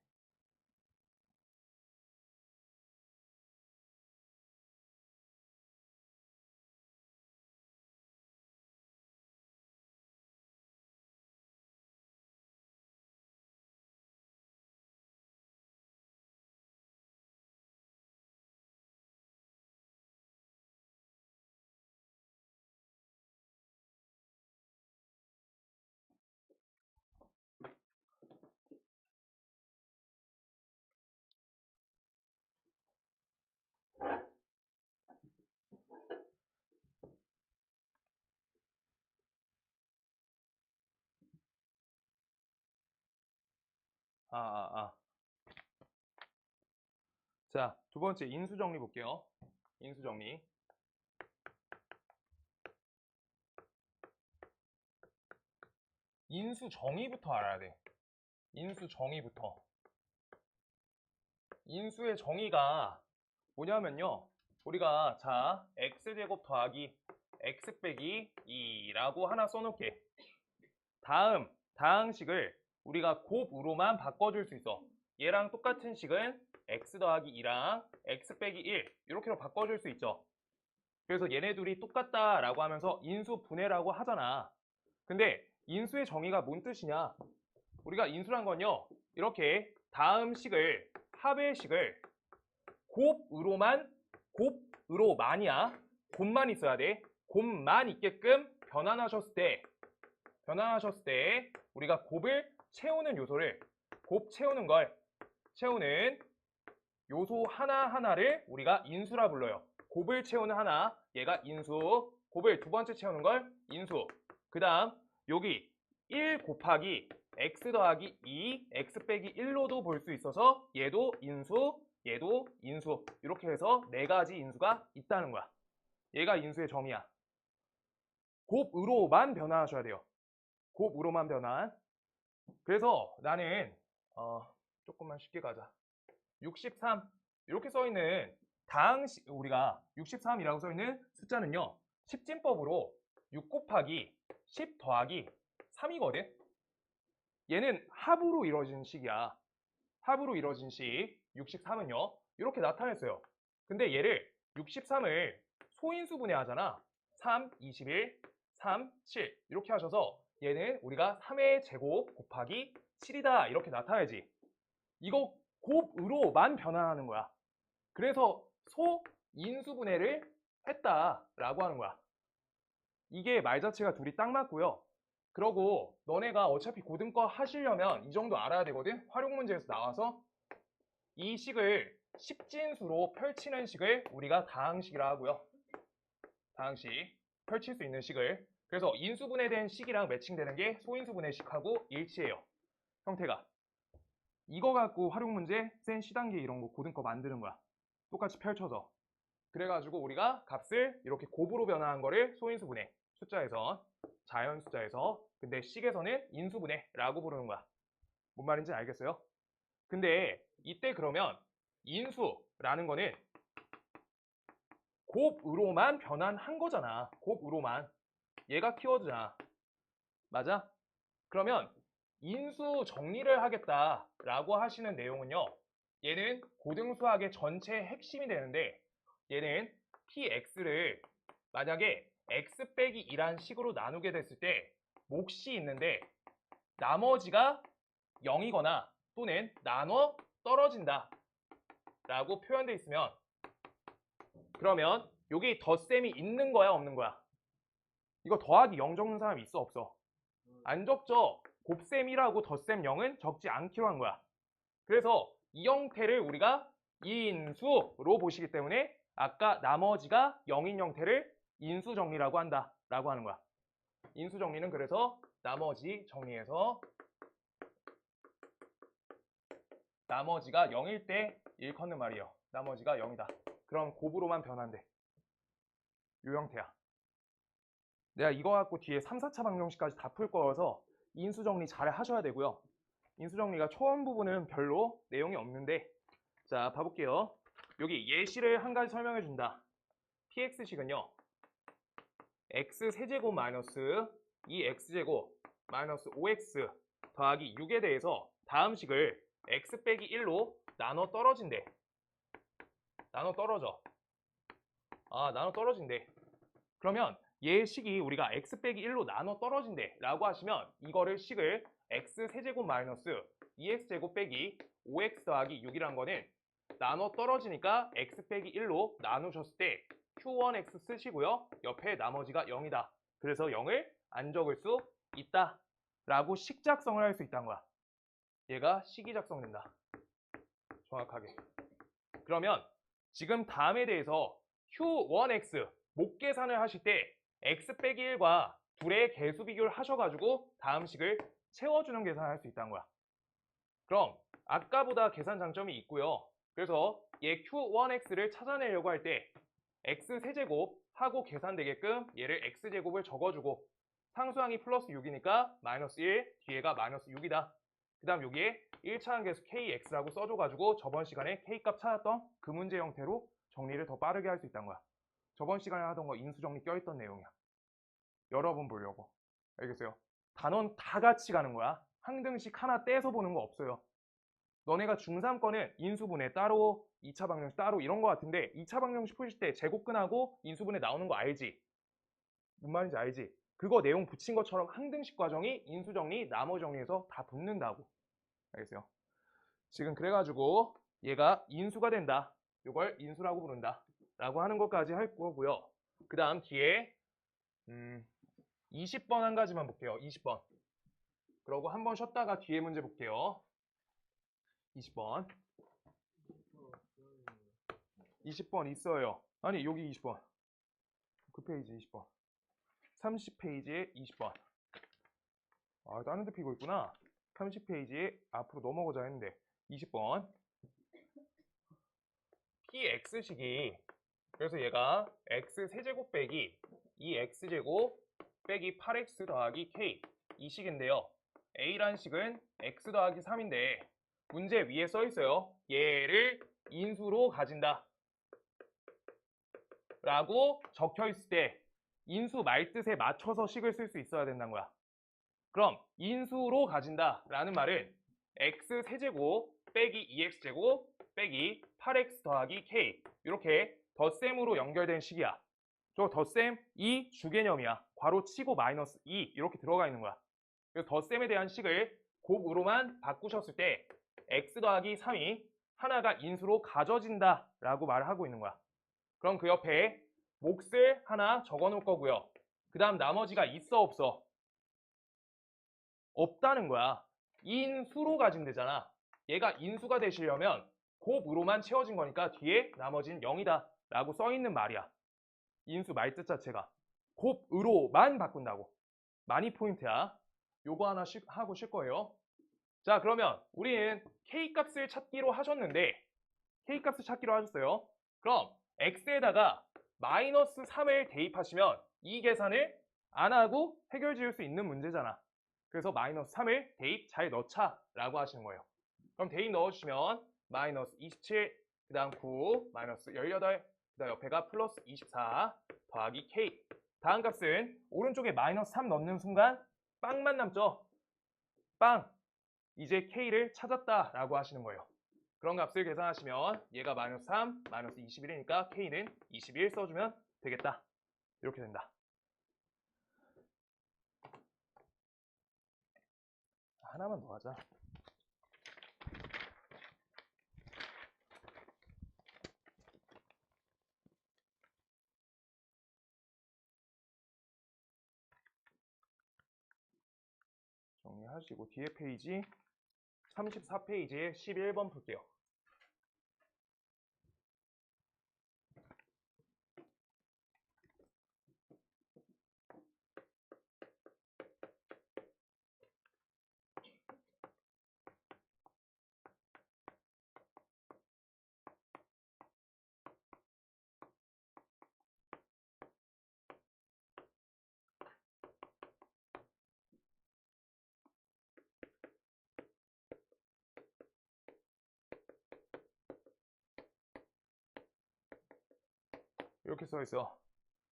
자, 두 번째 인수 정리 볼게요. 인수 정리. 인수 정의부터 알아야 돼. 인수 정의부터. 인수의 정의가 뭐냐면요. 우리가 자, x제곱 더하기 x 빼기 2라고 하나 써놓게. 다음 식을 우리가 곱으로만 바꿔줄 수 있어. 얘랑 똑같은 식은 x 더하기 2랑 x 빼기 1 이렇게로 바꿔줄 수 있죠. 그래서 얘네 둘이 똑같다라고 하면서 인수 분해라고 하잖아. 근데 인수의 정의가 뭔 뜻이냐? 우리가 인수란 건요. 이렇게 다음 식을 합의 식을 곱으로만이야. 곱만 있어야 돼. 곱만 있게끔 변환하셨을 때 우리가 곱을 채우는 요소를 채우는 요소 하나하나를 우리가 인수라 불러요. 곱을 채우는 하나, 얘가 인수. 곱을 두 번째 채우는 걸 인수. 그 다음 여기 1 곱하기 x 더하기 2, x 빼기 1로도 볼 수 있어서 얘도 인수, 얘도 인수. 이렇게 해서 네 가지 인수가 있다는 거야. 얘가 인수의 정의야. 곱으로만 변환하셔야 돼요. 곱으로만 변환. 그래서 나는 조금만 쉽게 가자. 63 이렇게 써있는 우리가 63이라고 써있는 숫자는요. 10진법으로 6 곱하기 10 더하기 3이거든. 얘는 합으로 이루어진 식이야. 합으로 이루어진 식 63은요. 이렇게 나타냈어요. 근데 얘를 63을 소인수분해 하잖아. 3, 21, 3, 7 이렇게 하셔서 얘는 우리가 3의 제곱 곱하기 7이다 이렇게 나타내지. 이거 곱으로만 변환하는 거야. 그래서 소인수분해를 했다라고 하는 거야. 이게 말 자체가 둘이 딱 맞고요. 그러고 너네가 어차피 고등과 하시려면 이 정도 알아야 되거든. 활용문제에서 나와서 이 식을 10진수로 펼치는 식을 우리가 다항식이라 하고요. 다항식, 펼칠 수 있는 식을. 그래서 인수분해된 식이랑 매칭되는 게 소인수분해식하고 일치해요. 형태가. 이거 갖고 활용문제, 센 C단계 이런 거 고등거 만드는 거야. 똑같이 펼쳐서. 그래가지고 우리가 값을 이렇게 곱으로 변화한 거를 소인수분해. 숫자에서, 자연 숫자에서. 근데 식에서는 인수분해라고 부르는 거야. 뭔 말인지 알겠어요? 근데 이때 그러면 인수라는 거는 곱으로만 변환한 거잖아. 곱으로만. 얘가 키워드잖아. 맞아? 그러면 인수 정리를 하겠다라고 하시는 내용은요. 얘는 고등수학의 전체 핵심이 되는데 얘는 px를 만약에 x 빼기 2란 식으로 나누게 됐을 때 몫이 있는데 나머지가 0이거나 또는 나눠 떨어진다 라고 표현되어 있으면 그러면 여기 덧셈이 있는 거야 없는 거야? 이거 더하기 0 적는 사람이 있어 없어? 안 적죠? 곱셈이라고 덧셈 0은 적지 않기로 한 거야. 그래서 이 형태를 우리가 인수로 보시기 때문에 아까 나머지가 0인 형태를 인수정리라고 한다 라고 하는 거야. 인수정리는 그래서 나머지 정리해서 나머지가 0일 때 일컫는 말이에요. 나머지가 0이다. 그럼 곱으로만 변환돼. 이 형태야. 내가 이거 갖고 뒤에 3, 4차 방정식까지 다 풀 거여서 인수정리 잘 하셔야 되고요. 인수정리가 초원 부분은 별로 내용이 없는데 자 봐볼게요. 여기 예시를 한 가지 설명해 준다. px식은요. x 세제곱 마이너스 2x제곱 마이너스 5x 더하기 6에 대해서 다음 식을 x 빼기 1로 나눠 떨어진대. 나눠 떨어져. 나눠 떨어진대. 그러면 얘 식이 우리가 x 빼기 1로 나눠 떨어진대 라고 하시면 이거를 식을 x 세제곱 마이너스 2x제곱 빼기 5x 더하기 6이란 거는 나눠 떨어지니까 x 빼기 1로 나누셨을 때 q1x 쓰시고요. 옆에 나머지가 0이다. 그래서 0을 안 적을 수 있다 라고 식 작성을 할 수 있다는 거야. 얘가 식이 작성된다. 정확하게. 그러면 지금 다음에 대해서 q1x 목 계산을 하실 때 x 빼기 1과 둘의 개수 비교를 하셔가지고 다음 식을 채워주는 계산을 할 수 있다는 거야. 그럼 아까보다 계산 장점이 있고요. 그래서 얘 Q1X를 찾아내려고 할 때 X세제곱 하고 계산되게끔 얘를 X제곱을 적어주고 상수항이 플러스 6이니까 마이너스 1, 뒤에가 마이너스 6이다. 그 다음 여기에 1차 함계수 KX라고 써줘가지고 저번 시간에 K값 찾았던 그 문제 형태로 정리를 더 빠르게 할 수 있다는 거야. 저번 시간에 하던 거 인수정리 껴있던 내용이야. 여러 번 보려고. 알겠어요? 단원 다 같이 가는 거야. 한 등씩 하나 떼서 보는 거 없어요. 너네가 중3 거는 인수분해 따로, 2차 방정식 따로 이런 거 같은데 2차 방정식 푸실 때 제곱근하고 인수분해 나오는 거 알지? 뭔 말인지 알지? 그거 내용 붙인 것처럼 한 등식 과정이 인수정리, 나머지 정리해서 다 붙는다고. 알겠어요? 지금 그래가지고 얘가 인수가 된다. 이걸 인수라고 부른다. 라고 하는 것까지 할 거고요. 그 다음 뒤에 20번 한 가지만 볼게요. 20번. 그러고 한번 쉬었다가 뒤에 문제 볼게요. 20번. 20번 있어요. 아니 여기 20번. 그 페이지 20번. 30페이지에 20번. 아, 다른 데 피고 있구나. 30페이지에 앞으로 넘어가자 했는데 20번. px식이 그래서 얘가 x세제곱 빼기 2x제곱 빼기 8x 더하기 k 이 식인데요. a란 식은 x 더하기 3인데 문제 위에 써 있어요. 얘를 인수로 가진다 라고 적혀 있을 때 인수 말뜻에 맞춰서 식을 쓸 수 있어야 된다는 거야. 그럼 인수로 가진다 라는 말은 x세제곱 빼기 2x제곱 빼기 8x 더하기 k 이렇게 덧셈으로 연결된 식이야. 저 덧셈 이 주개념이야. 괄호 치고 마이너스 2 이렇게 들어가 있는 거야. 그래서 덧셈에 대한 식을 곱으로만 바꾸셨을 때 x 더하기 3이 하나가 인수로 가져진다 라고 말을 하고 있는 거야. 그럼 그 옆에 몫을 하나 적어 놓을 거고요. 그 다음 나머지가 있어 없어? 없다는 거야. 인수로 가지면 되잖아. 얘가 인수가 되시려면 곱으로만 채워진 거니까 뒤에 나머지는 0이다 라고 써 있는 말이야. 인수 말뜻 자체가 곱으로만 바꾼다고. 많이 포인트야. 요거 하나 하고 쉴 거예요. 자, 그러면 우리는 K값을 찾기로 하셨는데 K값을 찾기로 하셨어요. 그럼 X에다가 마이너스 3을 대입하시면 이 계산을 안 하고 해결 지을 수 있는 문제잖아. 그래서 마이너스 3을 대입 잘 넣자 라고 하시는 거예요. 그럼 대입 넣어주시면 마이너스 27, 그 다음 9, 마이너스 18, 그 다음 옆에가 플러스 24 더하기 K. 다음 값은 오른쪽에 마이너스 3 넣는 순간 빵만 남죠? 빵! 이제 K를 찾았다 라고 하시는 거예요. 그런 값을 계산하시면 얘가 마이너스 3, 마이너스 21이니까 K는 21 써주면 되겠다. 이렇게 된다. 하나만 더 하자. 정리하시고 뒤에 페이지 34페이지에 11번 풀게요. 이렇게 써있어.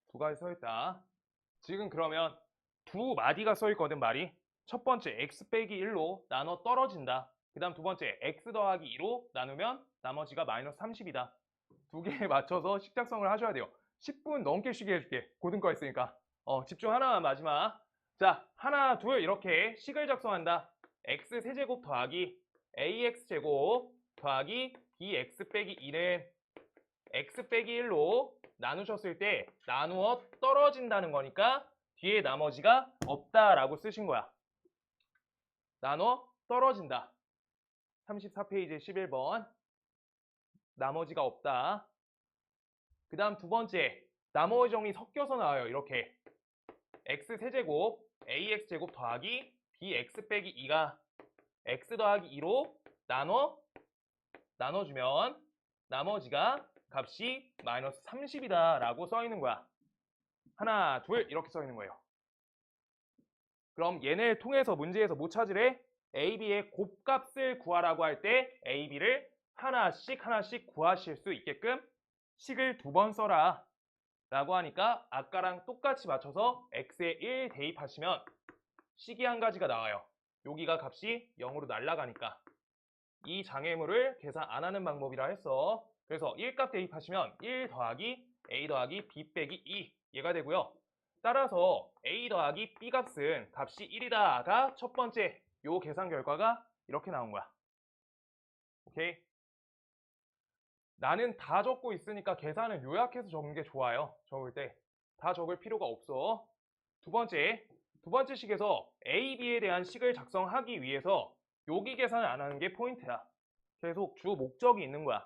두 가지 써있다. 지금 그러면 두 마디가 써있거든 말이. 첫 번째 x 빼기 1로 나눠 떨어진다. 그 다음 두 번째 x 더하기 2로 나누면 나머지가 마이너스 30이다. 두 개에 맞춰서 식 작성을 하셔야 돼요. 10분 넘게 쉬게 해줄게. 고등과 있으니까. 집중 하나만 마지막. 자, 하나, 둘 이렇게 식을 작성한다. x 세제곱 더하기 ax 제곱 더하기 bx 빼기 2는 x 빼기 1로 나누셨을 때 나누어 떨어진다는 거니까 뒤에 나머지가 없다라고 쓰신 거야. 나눠 떨어진다. 34페이지 11번. 나머지가 없다. 그 다음 두 번째 나머지 정리 섞여서 나와요. 이렇게 x세제곱 ax제곱 더하기 bx 빼기 2가 x 더하기 2로 나눠주면 나머지가 값이 마이너스 30이다 라고 써 있는 거야. 하나, 둘 이렇게 써 있는 거예요. 그럼 얘네를 통해서 문제에서 뭐 찾으래? A, B의 곱값을 구하라고 할 때 A, B를 하나씩 구하실 수 있게끔 식을 2번 써라 라고 하니까 아까랑 똑같이 맞춰서 x에 1 대입하시면 식이 한 가지가 나와요. 여기가 값이 0으로 날아가니까 이 장애물을 계산 안 하는 방법이라 했어. 그래서 1값 대입하시면 1 더하기 a 더하기 b 빼기 2 얘가 되고요. 따라서 a 더하기 b 값은 값이 1이다가 첫 번째 요 계산 결과가 이렇게 나온 거야. 오케이? 나는 다 적고 있으니까 계산을 요약해서 적는 게 좋아요. 적을 때. 다 적을 필요가 없어. 두 번째 식에서 A, B에 대한 식을 작성하기 위해서 여기 계산을 안 하는 게 포인트야. 계속 주 목적이 있는 거야.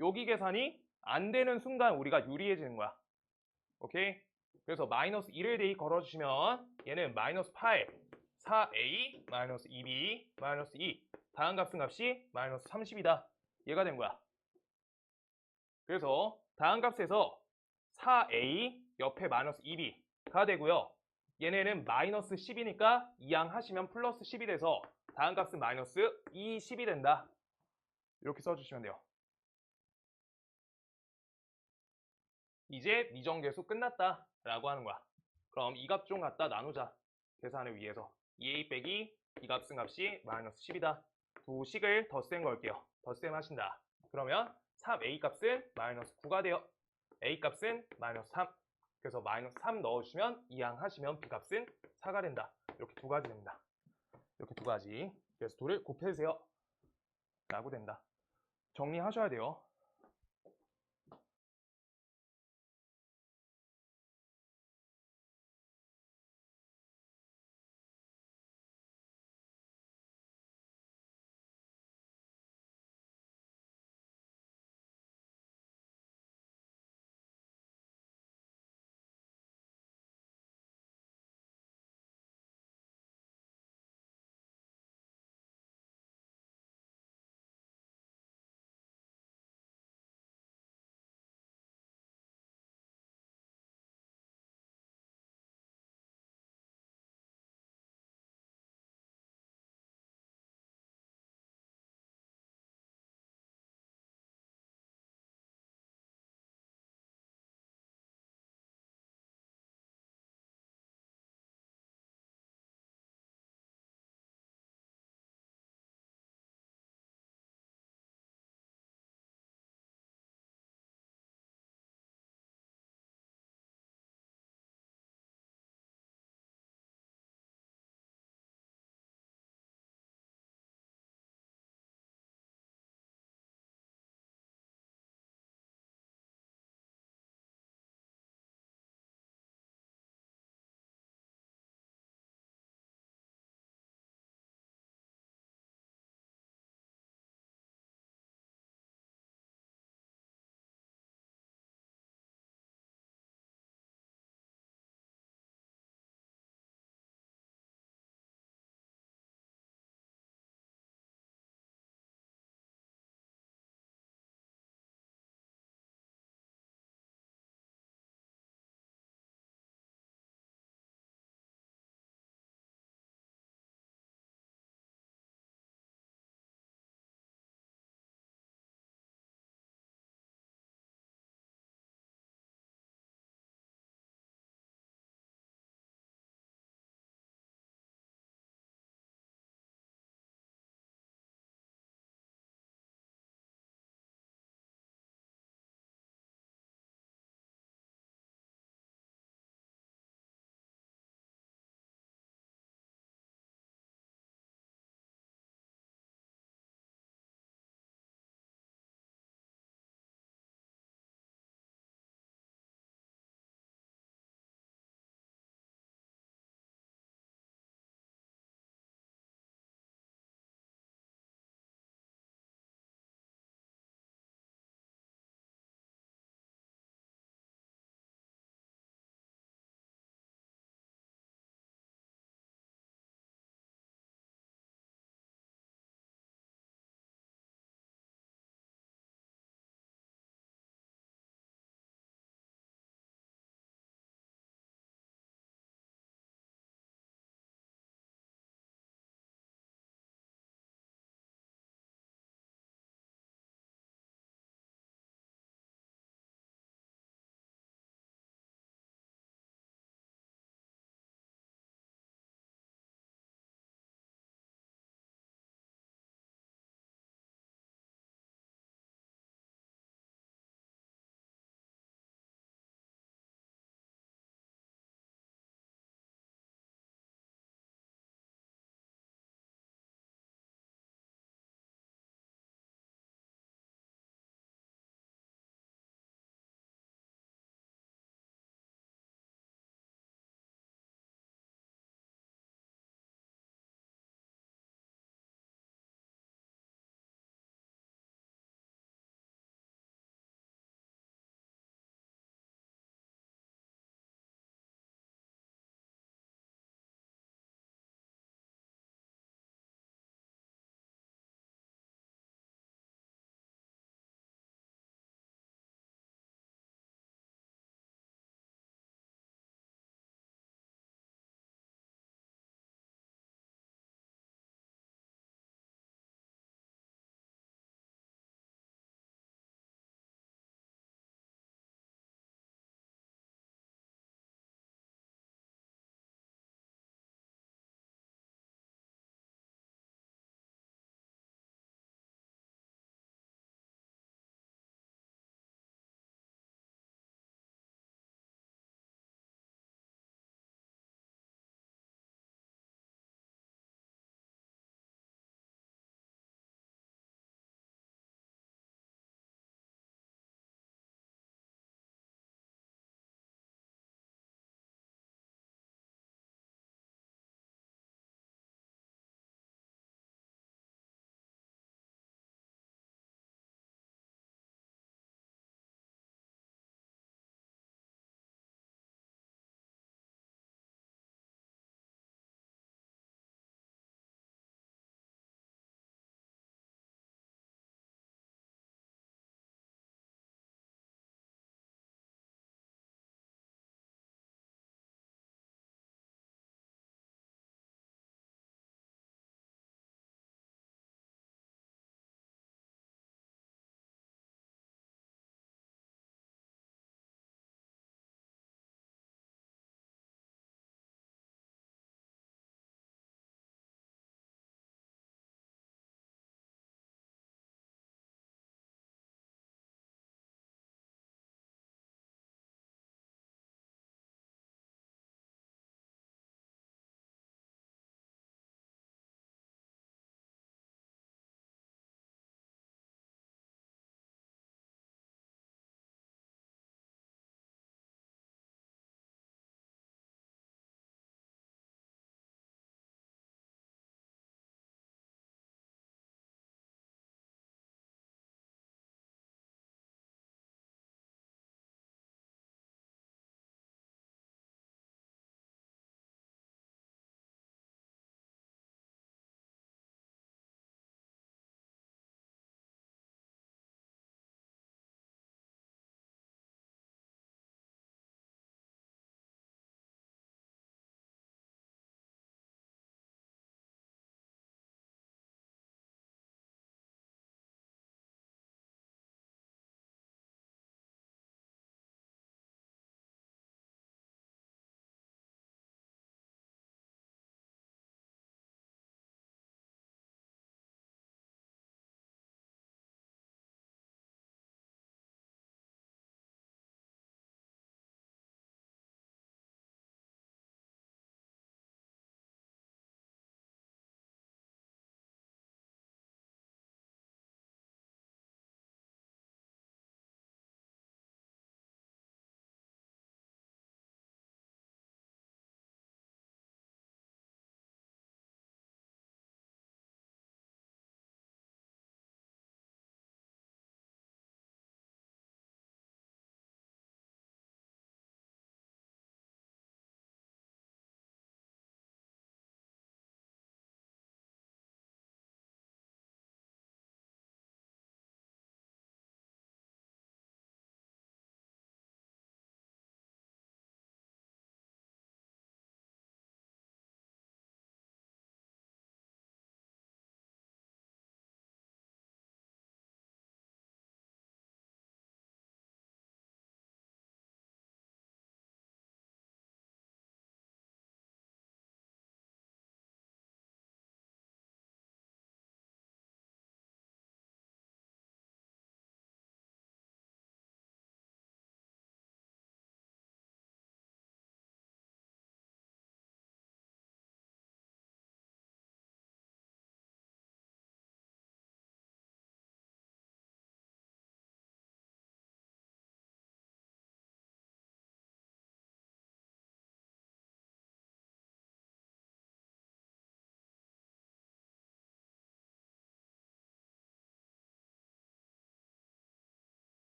여기 계산이 안 되는 순간 우리가 유리해지는 거야. 오케이? 그래서 마이너스 1을 대입 걸어주시면 얘는 마이너스 8, 4A, 마이너스 2B, 마이너스 2 다음 값은 값이 마이너스 30이다. 얘가 된 거야. 그래서 다음 값에서 4a 옆에 마이너스 2b가 되고요. 얘네는 마이너스 10이니까 이항하시면 플러스 10이 돼서 다음 값은 마이너스 20이 된다. 이렇게 써주시면 돼요. 이제 미정계수 끝났다 라고 하는 거야. 그럼 이 값 좀 갖다 나누자. 계산을 위해서 2a 빼기 이 값은 값이 마이너스 10이다. 두 식을 덧셈 걸게요. 덧셈 하신다. 그러면 3a 값은 마이너스 9가 돼요. a 값은 마이너스 3. 그래서 마이너스 3 넣어주시면 이항하시면 b 값은 4가 된다. 이렇게 두 가지 됩니다. 이렇게 두 가지. 그래서 둘을 곱해주세요. 라고 된다. 정리하셔야 돼요.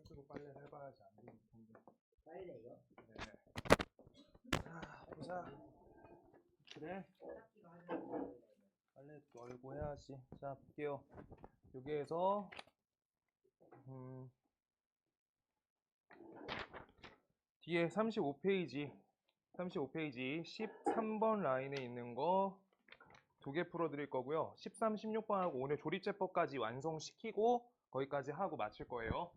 스스로 빨래를 해봐야지 안 되는 텐데. 빨래요? 네. 자, 보자. 그래. 빨래 널고 해야지. 자, 볼게요. 여기에서 뒤에 35페이지 13번 라인에 있는 거 두 개 풀어드릴 거고요. 13, 16번하고 오늘 조립제법까지 완성시키고 거기까지 하고 마칠 거예요.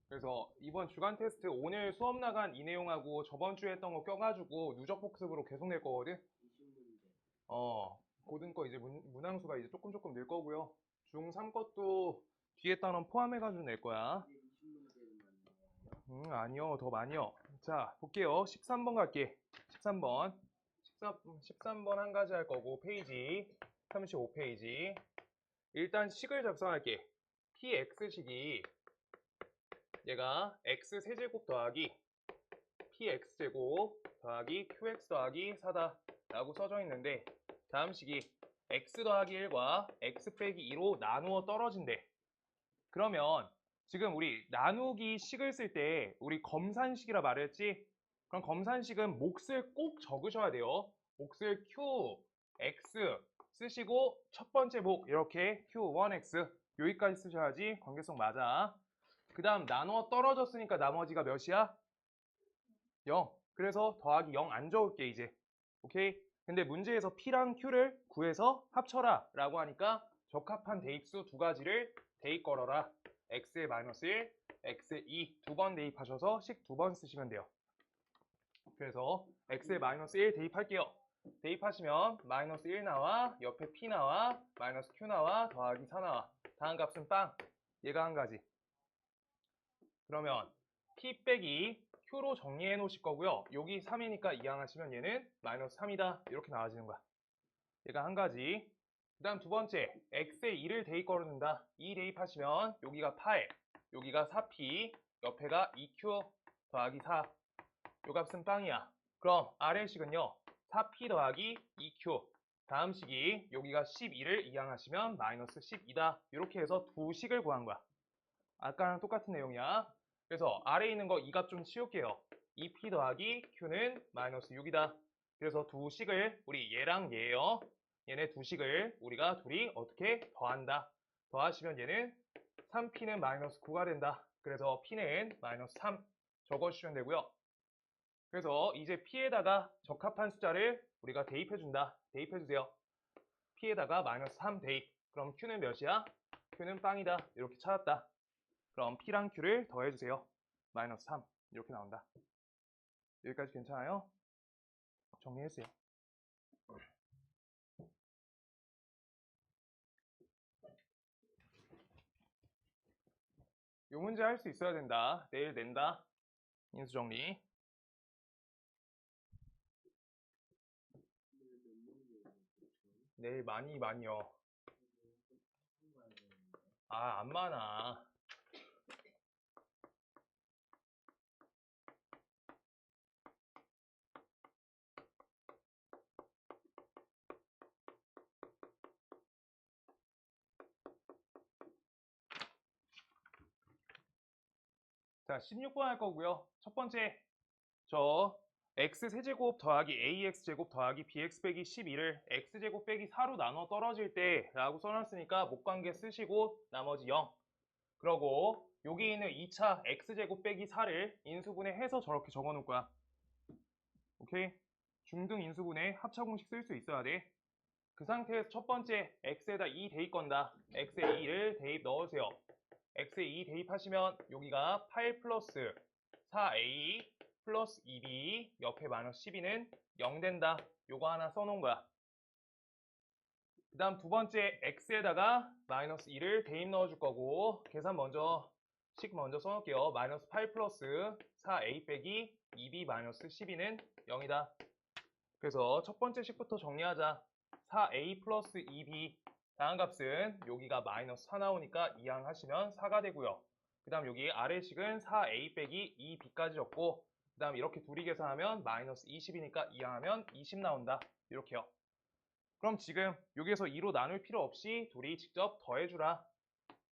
그래서 이번 주간 테스트 오늘 수업 나간 이 내용하고 저번 주에 했던 거 껴가지고 누적 복습으로 계속 낼 거거든. 고등 거 이제 문항수가 이제 조금 늘 거고요. 중3 것도 뒤에 단원 포함해가지고 낼 거야. 아니요, 더 많이요. 자, 볼게요. 13번 갈게. 13번. 13번 한 가지 할 거고, 페이지 35페이지. 일단 식을 작성할게. px식이 얘가 x 세제곱 더하기 px제곱 더하기 qx 더하기 4다 라고 써져 있는데, 다음 식이 x 더하기 1과 x 빼기 2로 나누어 떨어진대. 그러면 지금 우리 나누기 식을 쓸 때 우리 검산식이라 말했지? 그럼 검산식은 몫을 꼭 적으셔야 돼요. 몫을 q, x 쓰시고 첫 번째 목 이렇게 q1x 여기까지 쓰셔야지 관계성 맞아. 그 다음 나누어 떨어졌으니까 나머지가 몇이야? 0. 그래서 더하기 0 안 적을게 이제. 오케이? 근데 문제에서 p랑 q를 구해서 합쳐라 라고 하니까 적합한 대입수 두 가지를 대입 걸어라. x의 마이너스 1, x의 2 두 번 대입하셔서 식 두 번 쓰시면 돼요. 그래서 x의 마이너스 1 대입할게요. 대입하시면 마이너스 1 나와, 옆에 p 나와, 마이너스 q 나와, 더하기 4 나와. 다음 값은 빵. 얘가 한 가지. 그러면 p 빼기 q로 정리해 놓으실 거고요. 여기 3이니까 이항하시면 얘는 마이너스 3이다. 이렇게 나와지는 거야. 얘가 한 가지. 그 다음 두 번째, x에 2를 대입 걸어준다. 2 대입하시면 여기가 8, 여기가 4p, 옆에가 2q 더하기 4. 요 값은 빵이야. 그럼 아래 식은요, 4p 더하기 2q. 다음 식이 여기가 12를 이항하시면 마이너스 12다. 이렇게 해서 두 식을 구한 거야. 아까랑 똑같은 내용이야. 그래서 아래에 있는 거 이 값 좀 치울게요. 2p 더하기 q는 마이너스 6이다. 그래서 두 식을 우리 얘랑 얘예요. 얘네 두 식을 우리가 둘이 어떻게 더한다. 더하시면 얘는 3p는 마이너스 9가 된다. 그래서 p는 마이너스 3 적어주시면 되고요. 그래서 이제 p에다가 적합한 숫자를 우리가 대입해준다. 대입해주세요. p에다가 마이너스 3 대입. 그럼 q는 몇이야? q는 빵이다. 이렇게 찾았다. 그럼 p랑 q를 더해주세요. 마이너스 3 이렇게 나온다. 여기까지 괜찮아요? 정리해주세요. 이 문제 할 수 있어야 된다. 내일 낸다. 인수정리. 내일 많이요. 안 많아. 자, 16번 할 거고요. 첫 번째, 저 x세제곱 더하기 ax제곱 더하기 bx 빼기 12를 x제곱 빼기 4로 나눠 떨어질 때 라고 써놨으니까 목관계 쓰시고 나머지 0. 그러고 여기 있는 2차 x제곱 빼기 4를 인수분해 해서 저렇게 적어 놓을 거야. 오케이? 중등 인수분해 합차 공식 쓸 수 있어야 돼. 그 상태에서 첫 번째 x에다 2 대입 건다. x에 2를 대입 넣으세요. x에 2 대입하시면 여기가 8 플러스 4a 플러스 2b 옆에 마이너스 12는 0 된다. 요거 하나 써놓은 거야. 그 다음 두 번째 x에다가 마이너스 2를 대입 넣어줄 거고 계산 먼저 식 먼저 써놓을게요. 마이너스 8 플러스 4a 빼기 2b 마이너스 12는 0이다. 그래서 첫 번째 식부터 정리하자. 4a 플러스 2b 다음 값은 여기가 마이너스 4 나오니까 이항하시면 4가 되고요. 그 다음 여기 아래 식은 4a 빼기 2b까지 적고 그 다음 이렇게 둘이 계산하면 마이너스 20이니까 이항하면 20 나온다. 이렇게요. 그럼 지금 여기에서 2로 나눌 필요 없이 둘이 직접 더해주라.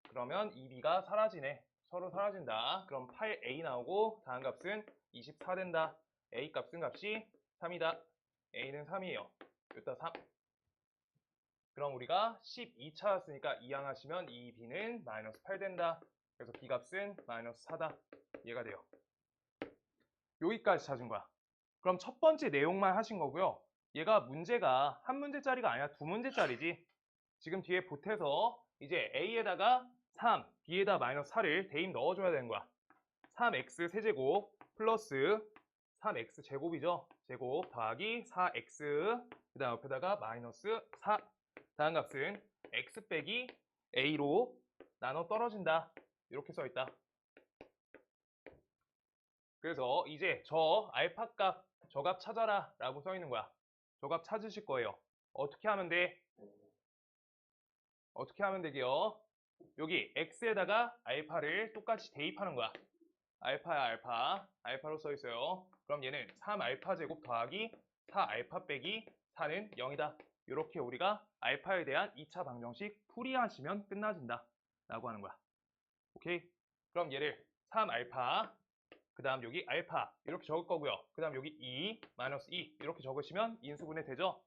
그러면 2b가 사라지네. 서로 사라진다. 그럼 8a 나오고 다음 값은 24 된다. a 값이 3이다. a는 3이에요. 여기다 3. 그럼 우리가 12 찾았으니까 이항하시면 2b는 마이너스 8 된다. 그래서 b 값은 마이너스 4다. 이해가 돼요. 여기까지 찾은 거야. 그럼 첫 번째 내용만 하신 거고요. 얘가 문제가 한 문제짜리가 아니라 두 문제짜리지. 지금 뒤에 보태서 이제 a에다가 3, b에다 마이너스 4를 대입 넣어줘야 되는 거야. 3x 세제곱 플러스 3x 제곱이죠. 제곱 더하기 4x 그 다음 옆에다가 마이너스 4. 다음 값은 x 빼기 a로 나눠 떨어진다. 이렇게 써있다. 그래서 이제 저 알파 값, 저 값 찾아라 라고 써있는 거야. 저 값 찾으실 거예요. 어떻게 하면 돼? 어떻게 하면 되게요? 여기 x에다가 알파를 똑같이 대입하는 거야. 알파야 알파, 알파로 써있어요. 그럼 얘는 3알파 제곱 더하기 4알파 빼기 4는 0이다. 이렇게 우리가 알파에 대한 2차 방정식 풀이하시면 끝나진다 라고 하는 거야. 오케이? 그럼 얘를 3알파 그 다음 여기 알파 이렇게 적을 거고요. 그 다음 여기 2, 마이너스 2 이렇게 적으시면 인수분해 되죠?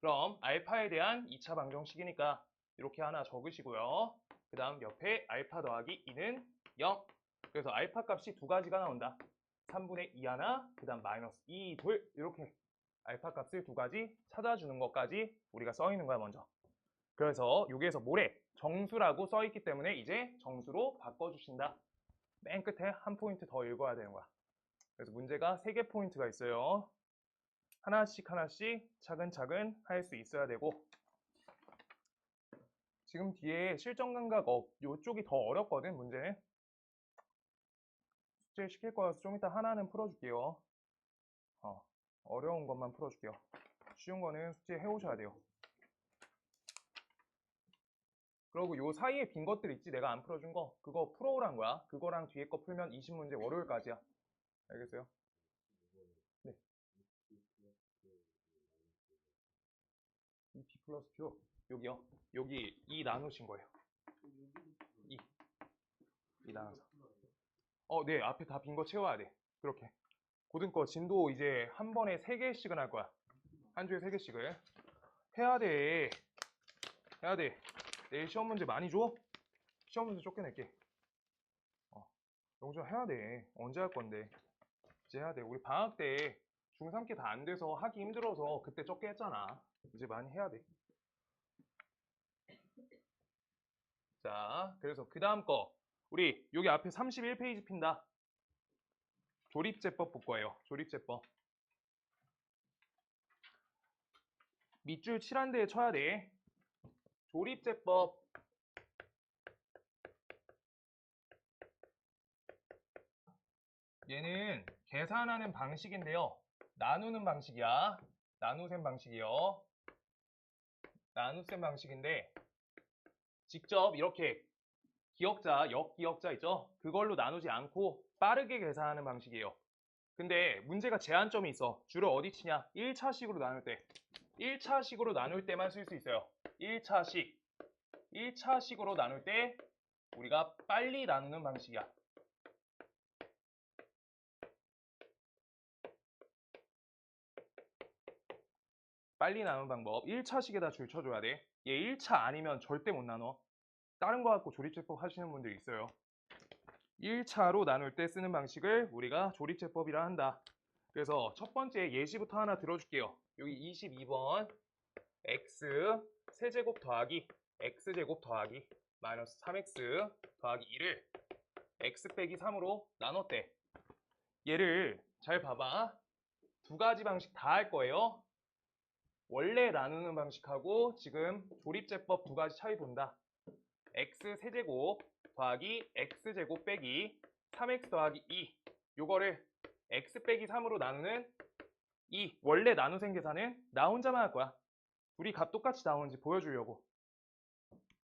그럼 알파에 대한 2차 방정식이니까 이렇게 하나 적으시고요. 그 다음 옆에 알파 더하기 2는 0. 그래서 알파 값이 두 가지가 나온다. 3분의 2 하나, 그 다음 마이너스 2, 둘 이렇게 알파 값을 두 가지 찾아주는 것까지 우리가 써있는 거야 먼저. 그래서 여기에서 모래, 정수라고 써있기 때문에 이제 정수로 바꿔주신다. 맨 끝에 한 포인트 더 읽어야 되는 거야. 그래서 문제가 3개 포인트가 있어요. 하나씩 하나씩 차근차근 할 수 있어야 되고 지금 뒤에 실전 감각 업 이쪽이 더 어렵거든 문제는. 숙제 시킬 거여서 좀 이따 하나는 풀어줄게요. 어려운 것만 풀어줄게요. 쉬운 거는 숙제 해오셔야 돼요. 그리고 요 사이에 빈 것들 있지 내가 안 풀어준 거 그거 풀어오란 거야. 그거랑 뒤에 거 풀면 20문제 월요일까지야. 알겠어요? 네. B 플러스 Q 여기요. 여기 2 나누신 거예요. 2 나눠서. 네 앞에 다 빈 거 채워야 돼. 그렇게. 고등거 진도 이제 한 번에 3개씩은 할 거야. 한 주에 3개씩을 해야 돼. 해야 돼. 내일 시험 문제 많이 줘? 시험 문제 쫓겨낼게. 영주야 해야 돼. 언제 할 건데? 이제 해야 돼. 우리 방학 때 중3께 다 안 돼서 하기 힘들어서 그때 적게 했잖아. 이제 많이 해야 돼. 자, 그래서 그 다음 거 우리 여기 앞에 31페이지 핀다. 조립제법 볼 거예요. 조립제법. 밑줄 칠한 데에 쳐야 돼. 조립제법. 얘는 계산하는 방식인데요. 나누는 방식이야. 나누셈 방식이요. 나누셈 방식인데 직접 이렇게 기억자, 역기억자 있죠? 그걸로 나누지 않고 빠르게 계산하는 방식이에요. 근데 문제가 제한점이 있어. 주로 어디 치냐? 1차식으로 나눌 때. 1차식으로 나눌 때만 쓸 수 있어요. 1차식. 1차식으로 나눌 때 우리가 빨리 나누는 방식이야. 빨리 나누는 방법. 1차식에다 줄 쳐줘야 돼. 얘 1차 아니면 절대 못 나눠. 다른 거 갖고 조립제법 하시는 분들 있어요. 1차로 나눌 때 쓰는 방식을 우리가 조립제법이라 한다. 그래서 첫 번째 예시부터 하나 들어줄게요. 여기 22번 x 세제곱 더하기 x제곱 더하기 마이너스 3x 더하기 2를 x 빼기 3으로 나눴대. 얘를 잘 봐봐. 두 가지 방식 다 할 거예요. 원래 나누는 방식하고 지금 조립제법 두 가지 차이 본다. x 세제곱 더하기 x제곱 빼기 3x 더하기 2 요거를 x 빼기 3으로 나누는 이 원래 나누셈 계산은 나 혼자만 할 거야. 둘이 값 똑같이 나오는지 보여주려고.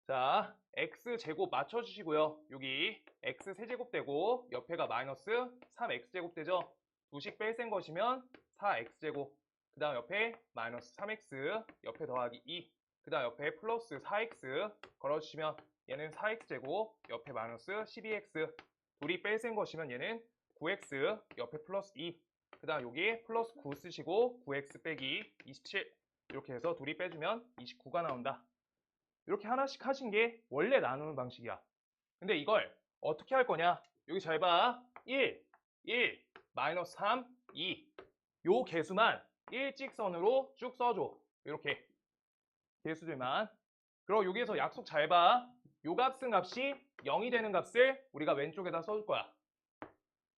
자, x제곱 맞춰주시고요. 여기 x 세제곱 되고 옆에가 마이너스 3x제곱 되죠. 두식 뺄셈 것이면 4x제곱 그 다음 옆에 마이너스 3x 옆에 더하기 2 그 다음 옆에 플러스 4x 걸어주시면 얘는 4x제곱, 옆에 마이너스 12x. 둘이 뺄셈 거시면 얘는 9x, 옆에 플러스 2. 그 다음 여기 플러스 9 쓰시고 9x 빼기 27. 이렇게 해서 둘이 빼주면 29가 나온다. 이렇게 하나씩 하신 게 원래 나누는 방식이야. 근데 이걸 어떻게 할 거냐? 여기 잘 봐. 1, 마이너스 3, 2. 요 개수만 일직선으로 쭉 써줘. 이렇게 개수들만. 그리고 여기에서 약속 잘 봐. 요 값은 값이 0이 되는 값을 우리가 왼쪽에다 써줄 거야.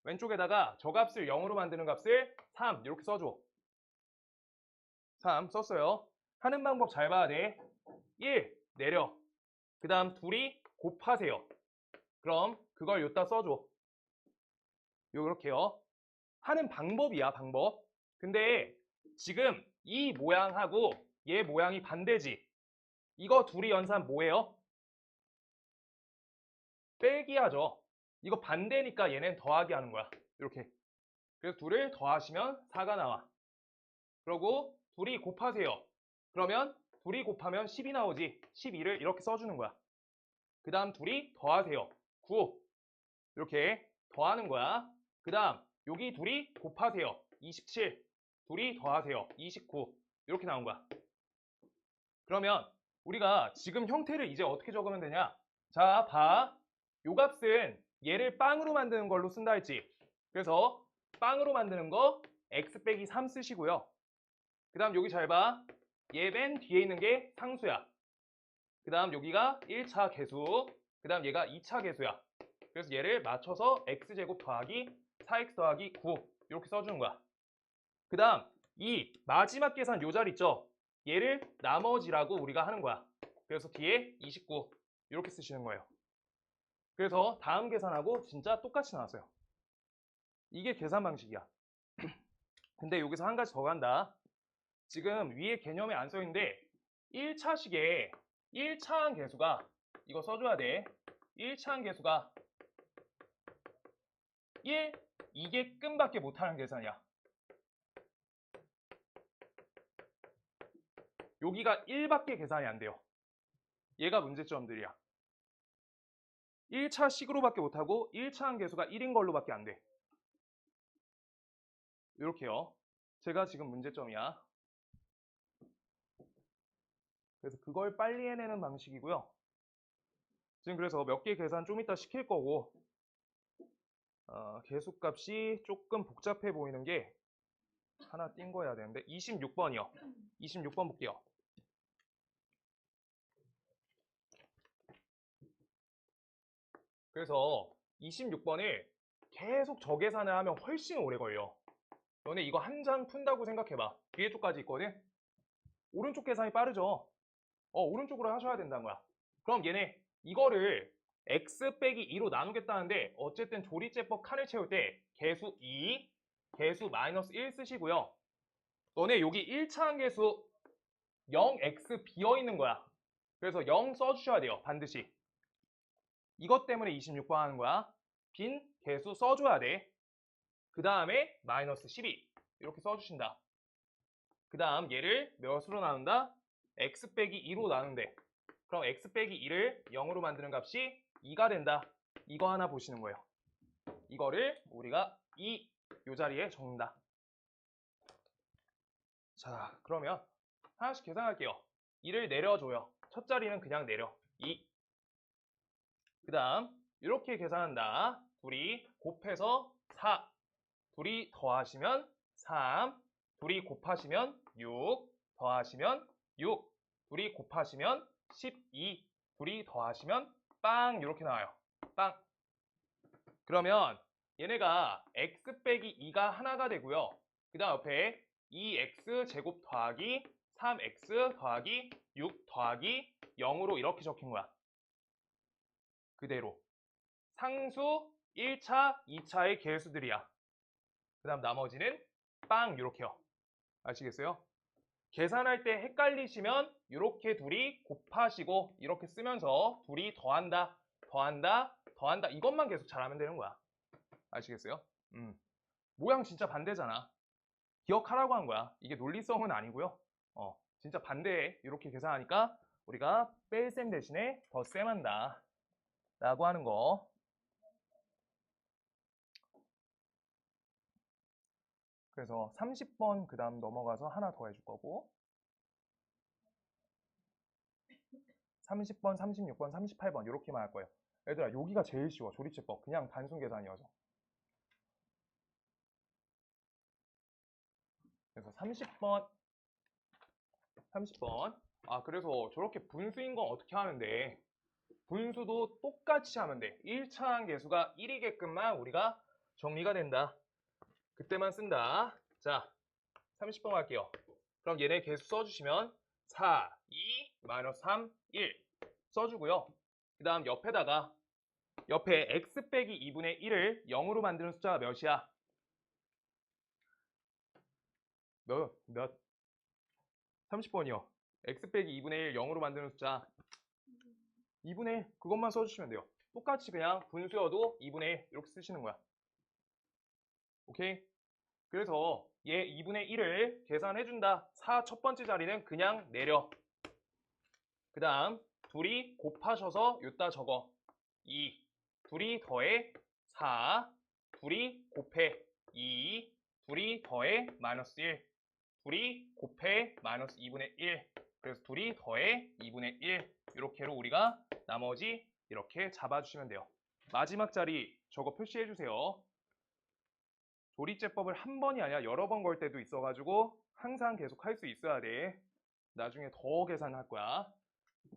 왼쪽에다가 저 값을 0으로 만드는 값을 3 이렇게 써줘. 3 썼어요. 하는 방법 잘 봐야 돼. 1 내려. 그 다음 둘이 곱하세요. 그럼 그걸 여기다 써줘. 요렇게요. 하는 방법이야, 방법. 근데 지금 이 모양하고 얘 모양이 반대지. 이거 둘이 연산 뭐예요? 빼기 하죠. 이거 반대니까 얘는 더하기 하는 거야. 이렇게. 그래서 둘을 더하시면 4가 나와. 그러고 둘이 곱하세요. 그러면 둘이 곱하면 10이 나오지. 12를 이렇게 써주는 거야. 그 다음 둘이 더하세요. 9. 이렇게 더하는 거야. 그 다음 여기 둘이 곱하세요. 27. 둘이 더하세요. 29. 이렇게 나온 거야. 그러면 우리가 지금 형태를 이제 어떻게 적으면 되냐? 자, 봐. 요 값은 얘를 빵으로 만드는 걸로 쓴다 했지. 그래서 빵으로 만드는 거 x 빼기 3 쓰시고요. 그 다음 여기 잘 봐. 얘 맨 뒤에 있는 게 상수야. 그 다음 여기가 1차 개수. 그 다음 얘가 2차 개수야. 그래서 얘를 맞춰서 x제곱 더하기 4x 더하기 9 이렇게 써주는 거야. 그 다음 이 마지막 계산 요 자리 있죠? 얘를 나머지라고 우리가 하는 거야. 그래서 뒤에 29 이렇게 쓰시는 거예요. 그래서 다음 계산하고 진짜 똑같이 나왔어요. 이게 계산 방식이야. 근데 여기서 한 가지 더 간다. 지금 위에 개념에 안 써있는데 1차식에 1차항 계수가 이거 써줘야 돼. 1차항 계수가 1, 이게 끔밖에 못하는 계산이야. 여기가 1밖에 계산이 안 돼요. 얘가 문제점들이야. 1차 식으로밖에 못하고 1차항 계수가 1인 걸로밖에 안 돼. 이렇게요. 제가 지금 문제점이야. 그래서 그걸 빨리 해내는 방식이고요. 지금 그래서 몇 개 계산 좀 이따 시킬 거고 계수값이 조금 복잡해 보이는 게 하나 띈 거 해야 되는데 26번이요. 26번 볼게요. 그래서 26번을 계속 저 계산을 하면 훨씬 오래 걸려. 너네 이거 한 장 푼다고 생각해봐. 뒤에 쪽까지 있거든? 오른쪽 계산이 빠르죠? 오른쪽으로 하셔야 된다는 거야. 그럼 얘네 이거를 x 빼기 2로 나누겠다는데 어쨌든 조리제법 칸을 채울 때 개수 2, 개수 마이너스 1 쓰시고요. 너네 여기 1차항 계수 0x 비어있는 거야. 그래서 0 써주셔야 돼요. 반드시. 이것 때문에 26번 하는 거야. 빈 개수 써줘야 돼. 그 다음에 마이너스 12 이렇게 써주신다. 그 다음 얘를 몇으로 나눈다? x 빼기 2로 나눈대. 그럼 x 빼기 2를 0으로 만드는 값이 2가 된다. 이거 하나 보시는 거예요. 이거를 우리가 요 자리에 적는다. 자, 그러면 하나씩 계산할게요. 2를 내려줘요. 첫 자리는 그냥 내려. 2. 그 다음 이렇게 계산한다. 둘이 곱해서 4. 둘이 더하시면 3. 둘이 곱하시면 6. 더하시면 6. 둘이 곱하시면 12. 둘이 더하시면 빵 이렇게 나와요. 빵. 그러면 얘네가 x 빼기 2가 하나가 되고요. 그 다음 옆에 2x 제곱 더하기 3x 더하기 6 더하기 0으로 이렇게 적힌 거야. 그대로. 상수 1차, 2차의 개수들이야. 그 다음 나머지는 빵 이렇게요. 아시겠어요? 계산할 때 헷갈리시면 이렇게 둘이 곱하시고 이렇게 쓰면서 둘이 더한다, 더한다, 더한다 이것만 계속 잘하면 되는 거야. 아시겠어요? 모양 진짜 반대잖아. 기억하라고 한 거야. 이게 논리성은 아니고요. 진짜 반대에 이렇게 계산하니까 우리가 뺄셈 대신에 덧셈한다 라고 하는 거. 그래서 30번 그 다음 넘어가서 하나 더 해줄 거고 30번, 36번, 38번 이렇게만 할 거예요. 얘들아 여기가 제일 쉬워. 조리제법 그냥 단순 계산이어서. 그래서 30번 그래서 저렇게 분수인 건 어떻게 하는데 분수도 똑같이 하면 돼. 1차항 계수가 1이게끔만 우리가 정리가 된다. 그때만 쓴다. 자 30번 할게요. 그럼 얘네 계수 써주시면 4, 2, 마이너스 3, 1 써주고요. 그 다음 옆에 x 빼기 2분의 1을 0으로 만드는 숫자가 몇이야? 몇? 30번이요. x 빼기 2분의 1 0으로 만드는 숫자 2분의 1 그것만 써주시면 돼요. 똑같이 그냥 분수여도 2분의 1 이렇게 쓰시는 거야. 오케이? 그래서 얘 2분의 1을 계산해준다. 4 첫 번째 자리는 그냥 내려. 그 다음 둘이 곱하셔서 여기다 적어. 2 둘이 더해 4 둘이 곱해 2 둘이 더해 마이너스 1 둘이 곱해 마이너스 2분의 1 그래서 둘이 더해 2분의 1 이렇게로 우리가 나머지 이렇게 잡아주시면 돼요. 마지막 자리 저거 표시해주세요. 조리제법을 한 번이 아니라 여러 번 걸 때도 있어가지고 항상 계속 할 수 있어야 돼. 나중에 더 계산할 거야.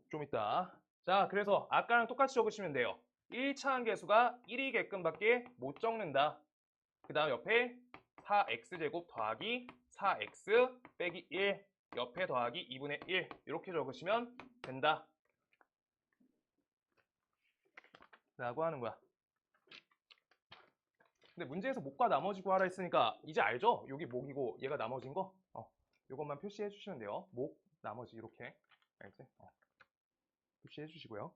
좀 이따. 자, 그래서 아까랑 똑같이 적으시면 돼요. 1차항 계수가 1이게끔밖에 못 적는다. 그 다음 옆에 4x제곱 더하기 4x 빼기 1 옆에 더하기 2분의 1 이렇게 적으시면 된다. 라고 하는 거야. 근데 문제에서 목과 나머지 구하라 했으니까 이제 알죠? 여기 목이고 얘가 나머지인 거? 이것만 표시해 주시면 돼요. 목, 나머지 이렇게. 알겠지? 표시해 주시고요.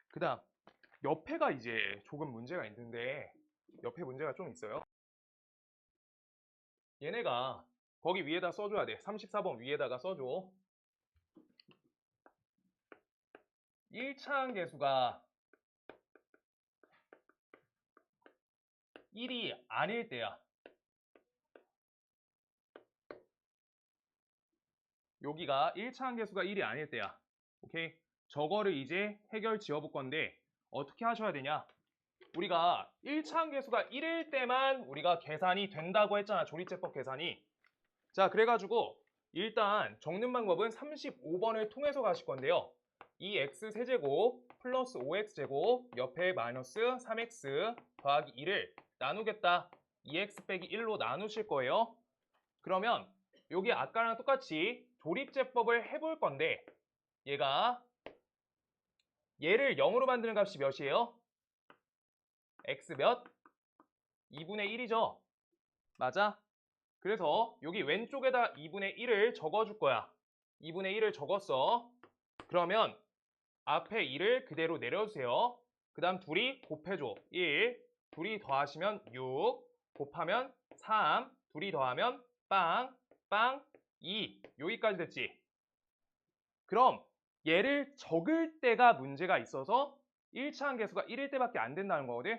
그 다음 옆에가 이제 조금 문제가 있는데 옆에 문제가 좀 있어요. 얘네가 거기 위에다 써줘야 돼. 34번 위에다가 써줘. 1차항 계수가 1이 아닐 때야. 여기가 1차항 계수가 1이 아닐 때야. 오케이? 저거를 이제 해결 지어볼 건데 어떻게 하셔야 되냐? 우리가 1차항 계수가 1일 때만 우리가 계산이 된다고 했잖아. 조리제법 계산이. 자, 그래가지고 일단 적는 방법은 35번을 통해서 가실 건데요. 2x 세제곱 플러스 5x제곱 옆에 마이너스 3x 더하기 2를 나누겠다. 2x 빼기 1로 나누실 거예요. 그러면 여기 아까랑 똑같이 조립제법을 해볼 건데 얘를 0으로 만드는 값이 몇이에요? x 몇? 2분의 1이죠? 맞아? 그래서 여기 왼쪽에다 2분의 1을 적어줄 거야. 2분의 1을 적었어. 그러면 앞에 2를 그대로 내려주세요. 그 다음 둘이 곱해줘. 1, 둘이 더하시면 6, 곱하면 3, 둘이 더하면 빵, 빵, 2. 여기까지 됐지? 그럼 얘를 적을 때가 문제가 있어서 1차항 계수가 1일 때밖에 안 된다는 거거든.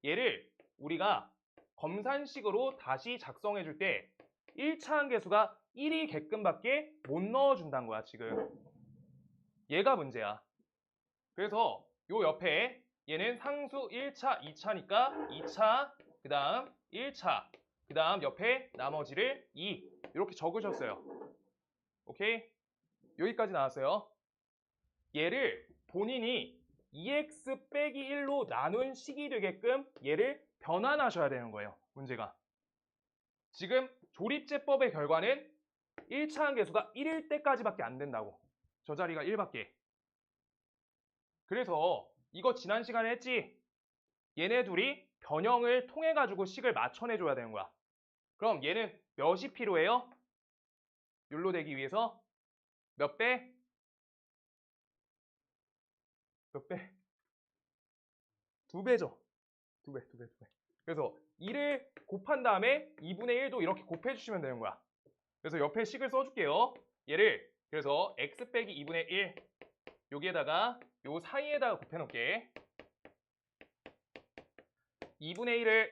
얘를 우리가 검산식으로 다시 작성해 줄 때 1차항 계수가 1이게끔밖에 못 넣어준다는 거야 지금. 얘가 문제야. 그래서 요 옆에 얘는 상수 1차, 2차니까 2차, 그 다음 1차, 그 다음 옆에 나머지를 2 이렇게 적으셨어요. 오케이? 여기까지 나왔어요. 얘를 본인이 2x 빼기 1로 나눈 식이 되게끔 얘를 변환하셔야 되는 거예요. 문제가. 지금 조립제법의 결과는 1차항 계수가 1일 때까지밖에 안 된다고. 저 자리가 1밖에. 그래서 이거 지난 시간에 했지? 얘네 둘이 변형을 통해 가지고 식을 맞춰내줘야 되는 거야. 그럼 얘는 몇이 필요해요? 율로 되기 위해서 몇 배? 몇 배? 2배죠. 2배. 그래서 2를 곱한 다음에 2분의 1도 이렇게 곱해주시면 되는 거야. 그래서 옆에 식을 써줄게요. 얘를 그래서 x 빼기 2분의 1 여기에다가 요 사이에다가 곱해놓을게. 2분의 1을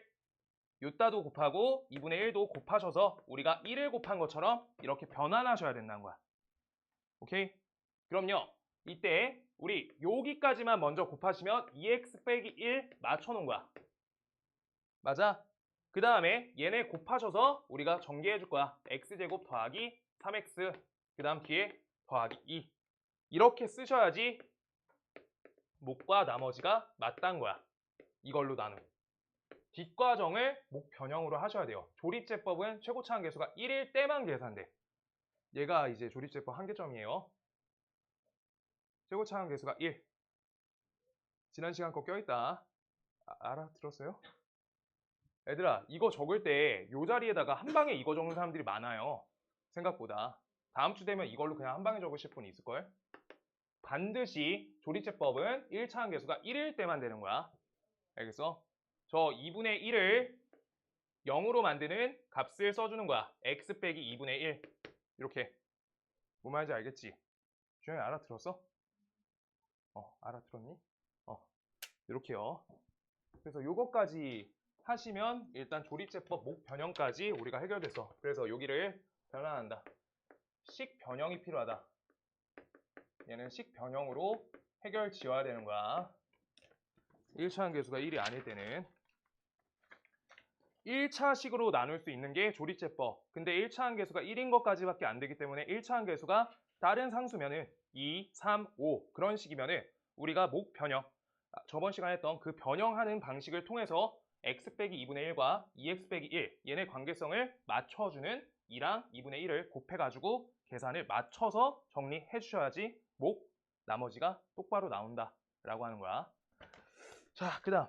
요따도 곱하고 2분의 1도 곱하셔서 우리가 1을 곱한 것처럼 이렇게 변환하셔야 된다는 거야. 오케이? 그럼요. 이때 우리 여기까지만 먼저 곱하시면 2x 빼기 1 맞춰놓은 거야. 맞아? 그 다음에 얘네 곱하셔서 우리가 전개해 줄 거야. x제곱 더하기 3x 그 다음 뒤에 더하기 2 이렇게 쓰셔야지 목과 나머지가 맞다는 거야. 이걸로 나누. 뒷과정을 목 변형으로 하셔야 돼요. 조립제법은 최고차항 계수가 1일 때만 계산돼. 얘가 이제 조립제법 한계점이에요. 최고차항 계수가 1. 지난 시간 거 껴있다. 알아들었어요? 얘들아, 이거 적을 때 이 자리에다가 한 방에 이거 적는 사람들이 많아요. 생각보다. 다음 주 되면 이걸로 그냥 한 방에 적으실 분이 있을걸? 반드시 조립제법은 1차항 계수가 1일 때만 되는 거야. 알겠어? 저 2분의 1을 0으로 만드는 값을 써주는 거야. x 빼기 2분의 1 이렇게. 뭐 말인지 알겠지? 주영이 알아들었어? 알아들었니? 이렇게요. 그래서 요거까지 하시면 일단 조립제법 목 변형까지 우리가 해결됐어. 그래서 여기를 변환한다. 식 변형이 필요하다. 얘는 식 변형으로 해결 지어야 되는 거야. 1차항 계수가 1이 아닐 때는 1차식으로 나눌 수 있는 게 조립제법. 근데 1차항 계수가 1인 것까지밖에 안 되기 때문에 1차항 계수가 다른 상수면은 2, 3, 5 그런 식이면은 우리가 목 변형, 저번 시간에 했던 그 변형하는 방식을 통해서 x 빼기 2분의 1과 2x 빼기 1 얘네 관계성을 맞춰주는 2랑 2분의 1을 곱해가지고 계산을 맞춰서 정리해 주셔야지 목 나머지가 똑바로 나온다 라고 하는 거야. 자, 그 다음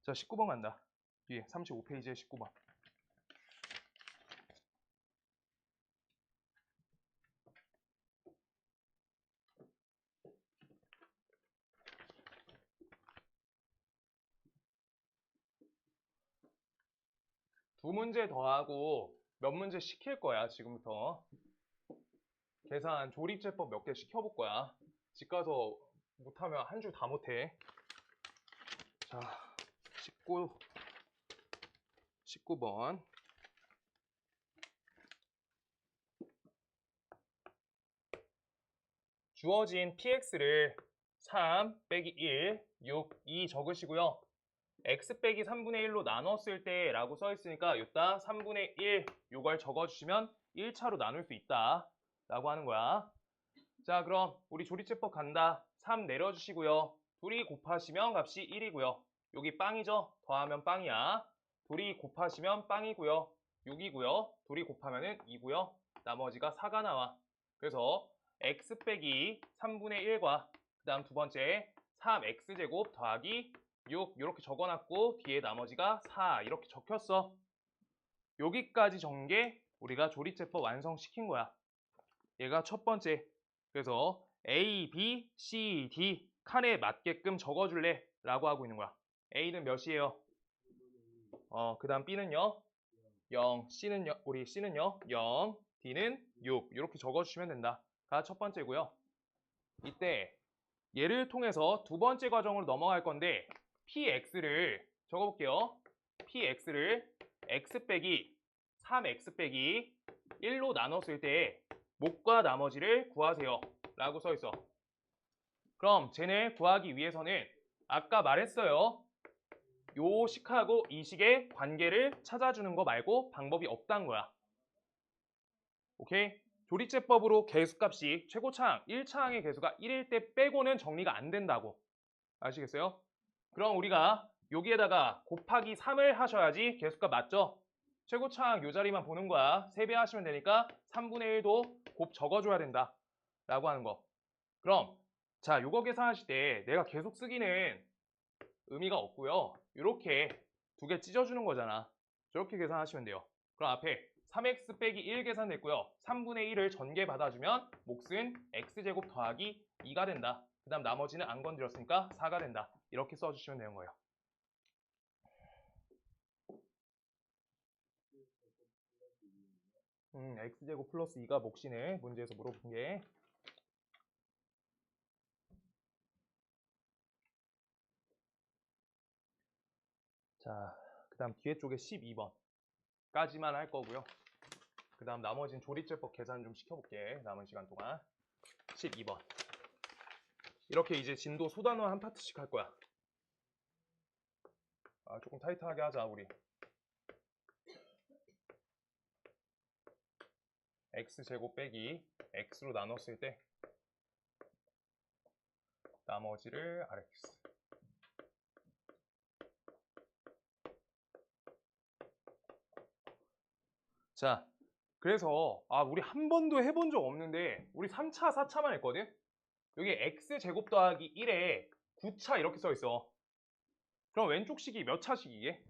자 19번 간다. 뒤에 35페이지에 19번. 두 문제 더하고 몇 문제 시킬 거야 지금부터. 계산 조립제법 몇 개 시켜볼 거야. 집 가서 못하면 한 줄 다 못해. 자 19번 주어진 px를 3 빼기 1, 6, 2 적으시고요. x 빼기 3분의 1로 나눴을 때 라고 써 있으니까 이따 3분의 1 요걸 적어주시면 1차로 나눌 수 있다 라고 하는 거야. 자 그럼 우리 조립제법 간다. 3 내려주시고요. 둘이 곱하시면 값이 1이고요. 여기 빵이죠? 더하면 빵이야. 둘이 곱하시면 빵이고요. 6이고요. 둘이 곱하면 2고요. 나머지가 4가 나와. 그래서 x 빼기 3분의 1과 그 다음 두 번째 3x제곱 더하기 6 이렇게 적어놨고 뒤에 나머지가 4 이렇게 적혔어. 여기까지 적은 게 우리가 조립제법 완성시킨 거야. 얘가 첫 번째. 그래서 A, B, C, D 칸에 맞게끔 적어줄래? 라고 하고 있는 거야. A는 몇이에요? 그 다음 B는요? 0, C는요? 우리 C는요? 0, D는 6 이렇게 적어주시면 된다. 가 첫 번째고요. 이때 얘를 통해서 두 번째 과정으로 넘어갈 건데 PX를 적어볼게요. PX를 X 빼기 3X 빼기 1로 나눴을 때 목과 나머지를 구하세요 라고 써 있어. 그럼 쟤네 구하기 위해서는 아까 말했어요. 요 식하고 이 식의 관계를 찾아주는 거 말고 방법이 없다는 거야. 오케이? 조립제법으로 개수값이 최고차항 1차항의 개수가 1일 때 빼고는 정리가 안 된다고. 아시겠어요? 그럼 우리가 여기에다가 곱하기 3을 하셔야지 개수값 맞죠? 최고차항 요 자리만 보는 거야. 3배 하시면 되니까 3분의 1도 곱 적어줘야 된다 라고 하는 거. 그럼 자 요거 계산하실 때 내가 계속 쓰기는 의미가 없고요. 이렇게 두 개 찢어주는 거잖아. 저렇게 계산하시면 돼요. 그럼 앞에 3x 빼기 1 계산됐고요. 3분의 1을 전개 받아주면 몫은 x제곱 더하기 2가 된다. 그 다음 나머지는 안 건드렸으니까 4가 된다. 이렇게 써주시면 되는 거예요. x제곱 플러스 2가 몫이네. 문제에서 물어본 게. 자, 그 다음 뒤에 쪽에 12번까지만 할 거고요. 그 다음 나머지는 조리제법 계산 좀 시켜볼게. 남은 시간 동안. 12번. 이렇게 이제 진도 소단원 한 파트씩 할 거야. 조금 타이트하게 하자, 우리. x제곱 빼기 x로 나눴을 때 나머지를 rx. 자, 그래서 우리 한 번도 해본 적 없는데 우리 3차, 4차만 했거든? 여기 x제곱 더하기 1에 9차 이렇게 써 있어. 그럼 왼쪽 식이 몇 차식 이게?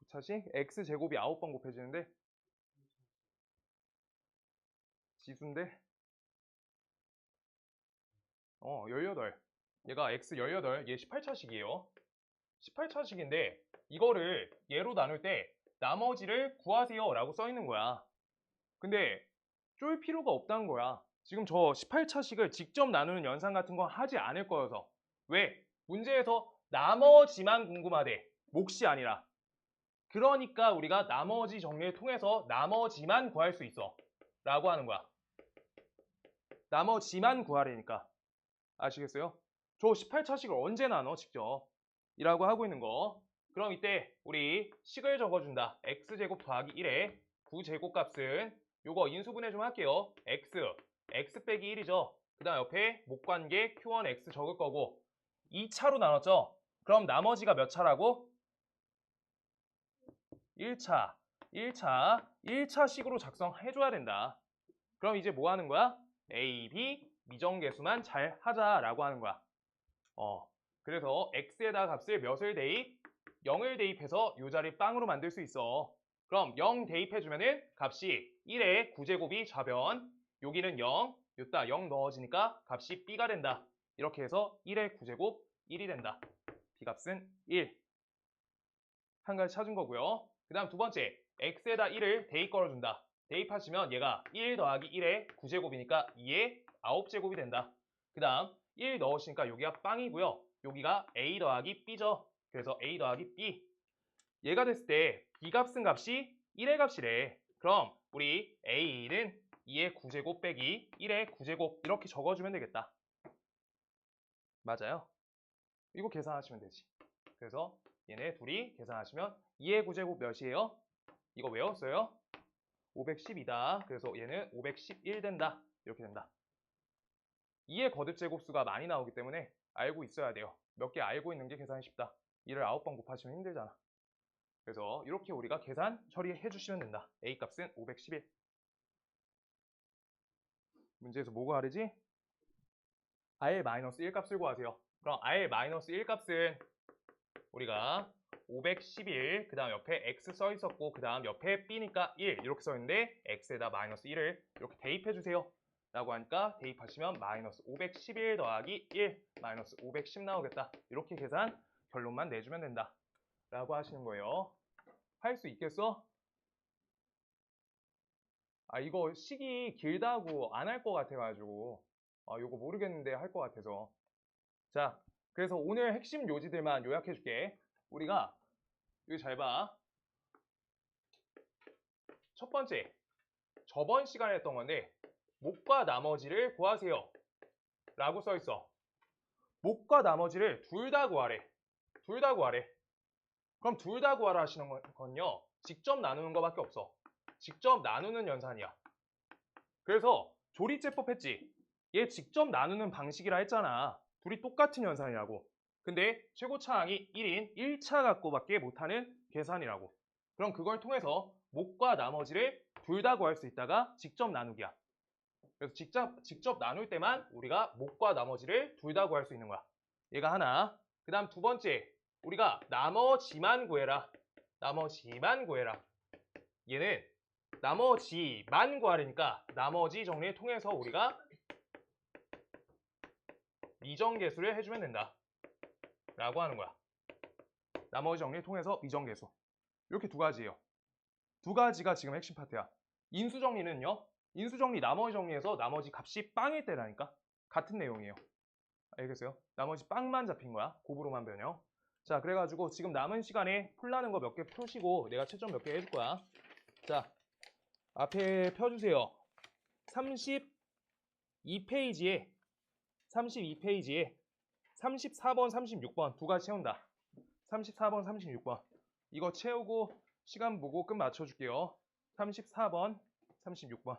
9차식? x제곱이 9번 곱해지는데 지수인데 18. 얘가 x 18, 얘 18차식이에요. 18차식인데 이거를 얘로 나눌 때 나머지를 구하세요 라고 써 있는 거야. 근데 쫄 필요가 없다는 거야. 지금 저 18차식을 직접 나누는 연산 같은 거 하지 않을 거여서. 왜? 문제에서 나머지만 궁금하대. 몫이 아니라. 그러니까 우리가 나머지 정리를 통해서 나머지만 구할 수 있어 라고 하는 거야. 나머지만 구하려니까. 아시겠어요? 저 18차식을 언제 나눠 직접 이라고 하고 있는 거. 그럼 이때 우리 식을 적어준다. x제곱 더하기 1에 9제곱값은 요거 인수분해 좀 할게요. x 빼기 1이죠. 그 다음 옆에 목관계 q1x 적을 거고 2차로 나눴죠. 그럼 나머지가 몇 차라고? 1차식으로 작성해줘야 된다. 그럼 이제 뭐 하는 거야? A, B 미정계수만 잘 하자라고 하는 거야. 그래서 x에다 값을 몇을 대입? 0을 대입해서 이 자리 빵으로 만들 수 있어. 그럼 0 대입해주면은 값이 1의 9제곱이 좌변, 여기는 0, 여기다 0 넣어지니까 값이 b가 된다. 이렇게 해서 1의 9제곱 1이 된다. b값은 1. 한 가지 찾은 거고요. 그 다음 두 번째, x에다 1을 대입 걸어준다. 대입하시면 얘가 1 더하기 1의 9제곱이니까 2의 9제곱이 된다. 그 다음 1 넣으시니까 여기가 빵이고요. 여기가 a 더하기 b죠. 그래서 a 더하기 b. 얘가 됐을 때 b값은 값이 1의 값이래. 그럼 우리 a는 2의 9제곱 빼기 1의 9제곱 이렇게 적어주면 되겠다. 맞아요? 이거 계산하시면 되지. 그래서 얘네 둘이 계산하시면 2의 9제곱 몇이에요? 이거 외웠어요? 510이다. 그래서 얘는 511 된다. 이렇게 된다. 2의 거듭 제곱수가 많이 나오기 때문에 알고 있어야 돼요. 몇 개 알고 있는 게 계산이 쉽다. 2를 9번 곱하시면 힘들잖아. 그래서 이렇게 우리가 계산 처리해 주시면 된다. A값은 511. 문제에서 뭐가 다르지? R-1 값을 구하세요. 그럼 R-1 값은 우리가 511, 그 다음 옆에 X 써 있었고, 그 다음 옆에 B니까 1 이렇게 써 있는데 X에다 마이너스 1을 이렇게 대입해 주세요. 라고 하니까 대입하시면 마이너스 511 더하기 1 마이너스 510 나오겠다. 이렇게 계산 결론만 내주면 된다. 라고 하시는 거예요. 할 수 있겠어? 이거 식이 길다고 안 할 것 같아가지고 이거 모르겠는데 할 것 같아서. 자, 그래서 오늘 핵심 요지들만 요약해 줄게. 우리가 이거 잘 봐. 첫 번째, 저번 시간에 했던 건데 목과 나머지를 구하세요 라고 써 있어. 목과 나머지를 둘 다 구하래. 둘 다 구하래. 그럼 둘 다 구하라 하시는 건요, 직접 나누는 거밖에 없어. 직접 나누는 연산이야. 그래서 조리제법 했지. 얘 직접 나누는 방식이라 했잖아. 둘이 똑같은 연산이라고. 근데 최고차항이 1인 1차 갖고밖에 못하는 계산이라고. 그럼 그걸 통해서 목과 나머지를 둘 다 구할 수 있다가 직접 나누기야. 그래서 직접 나눌 때만 우리가 목과 나머지를 둘 다 구할 수 있는 거야. 얘가 하나. 그 다음 두 번째, 우리가 나머지만 구해라. 나머지만 구해라. 얘는 나머지만 구하려니까 나머지 정리를 통해서 우리가 미정계수를 해주면 된다 라고 하는 거야. 나머지 정리를 통해서 미정계수. 이렇게 두 가지예요. 두 가지가 지금 핵심 파트야. 인수정리는요. 인수정리 나머지 정리해서 나머지 값이 빵일 때라니까. 같은 내용이에요. 알겠어요? 나머지 빵만 잡힌 거야. 곱으로만 변형. 자, 그래가지고 지금 남은 시간에 풀라는 거 몇 개 푸시고 내가 채점 몇 개 해줄 거야. 자, 앞에 펴주세요. 32페이지에 34번, 36번 두 가지 채운다. 34번, 36번. 이거 채우고 시간 보고 끝 맞춰줄게요. 34번, 36번.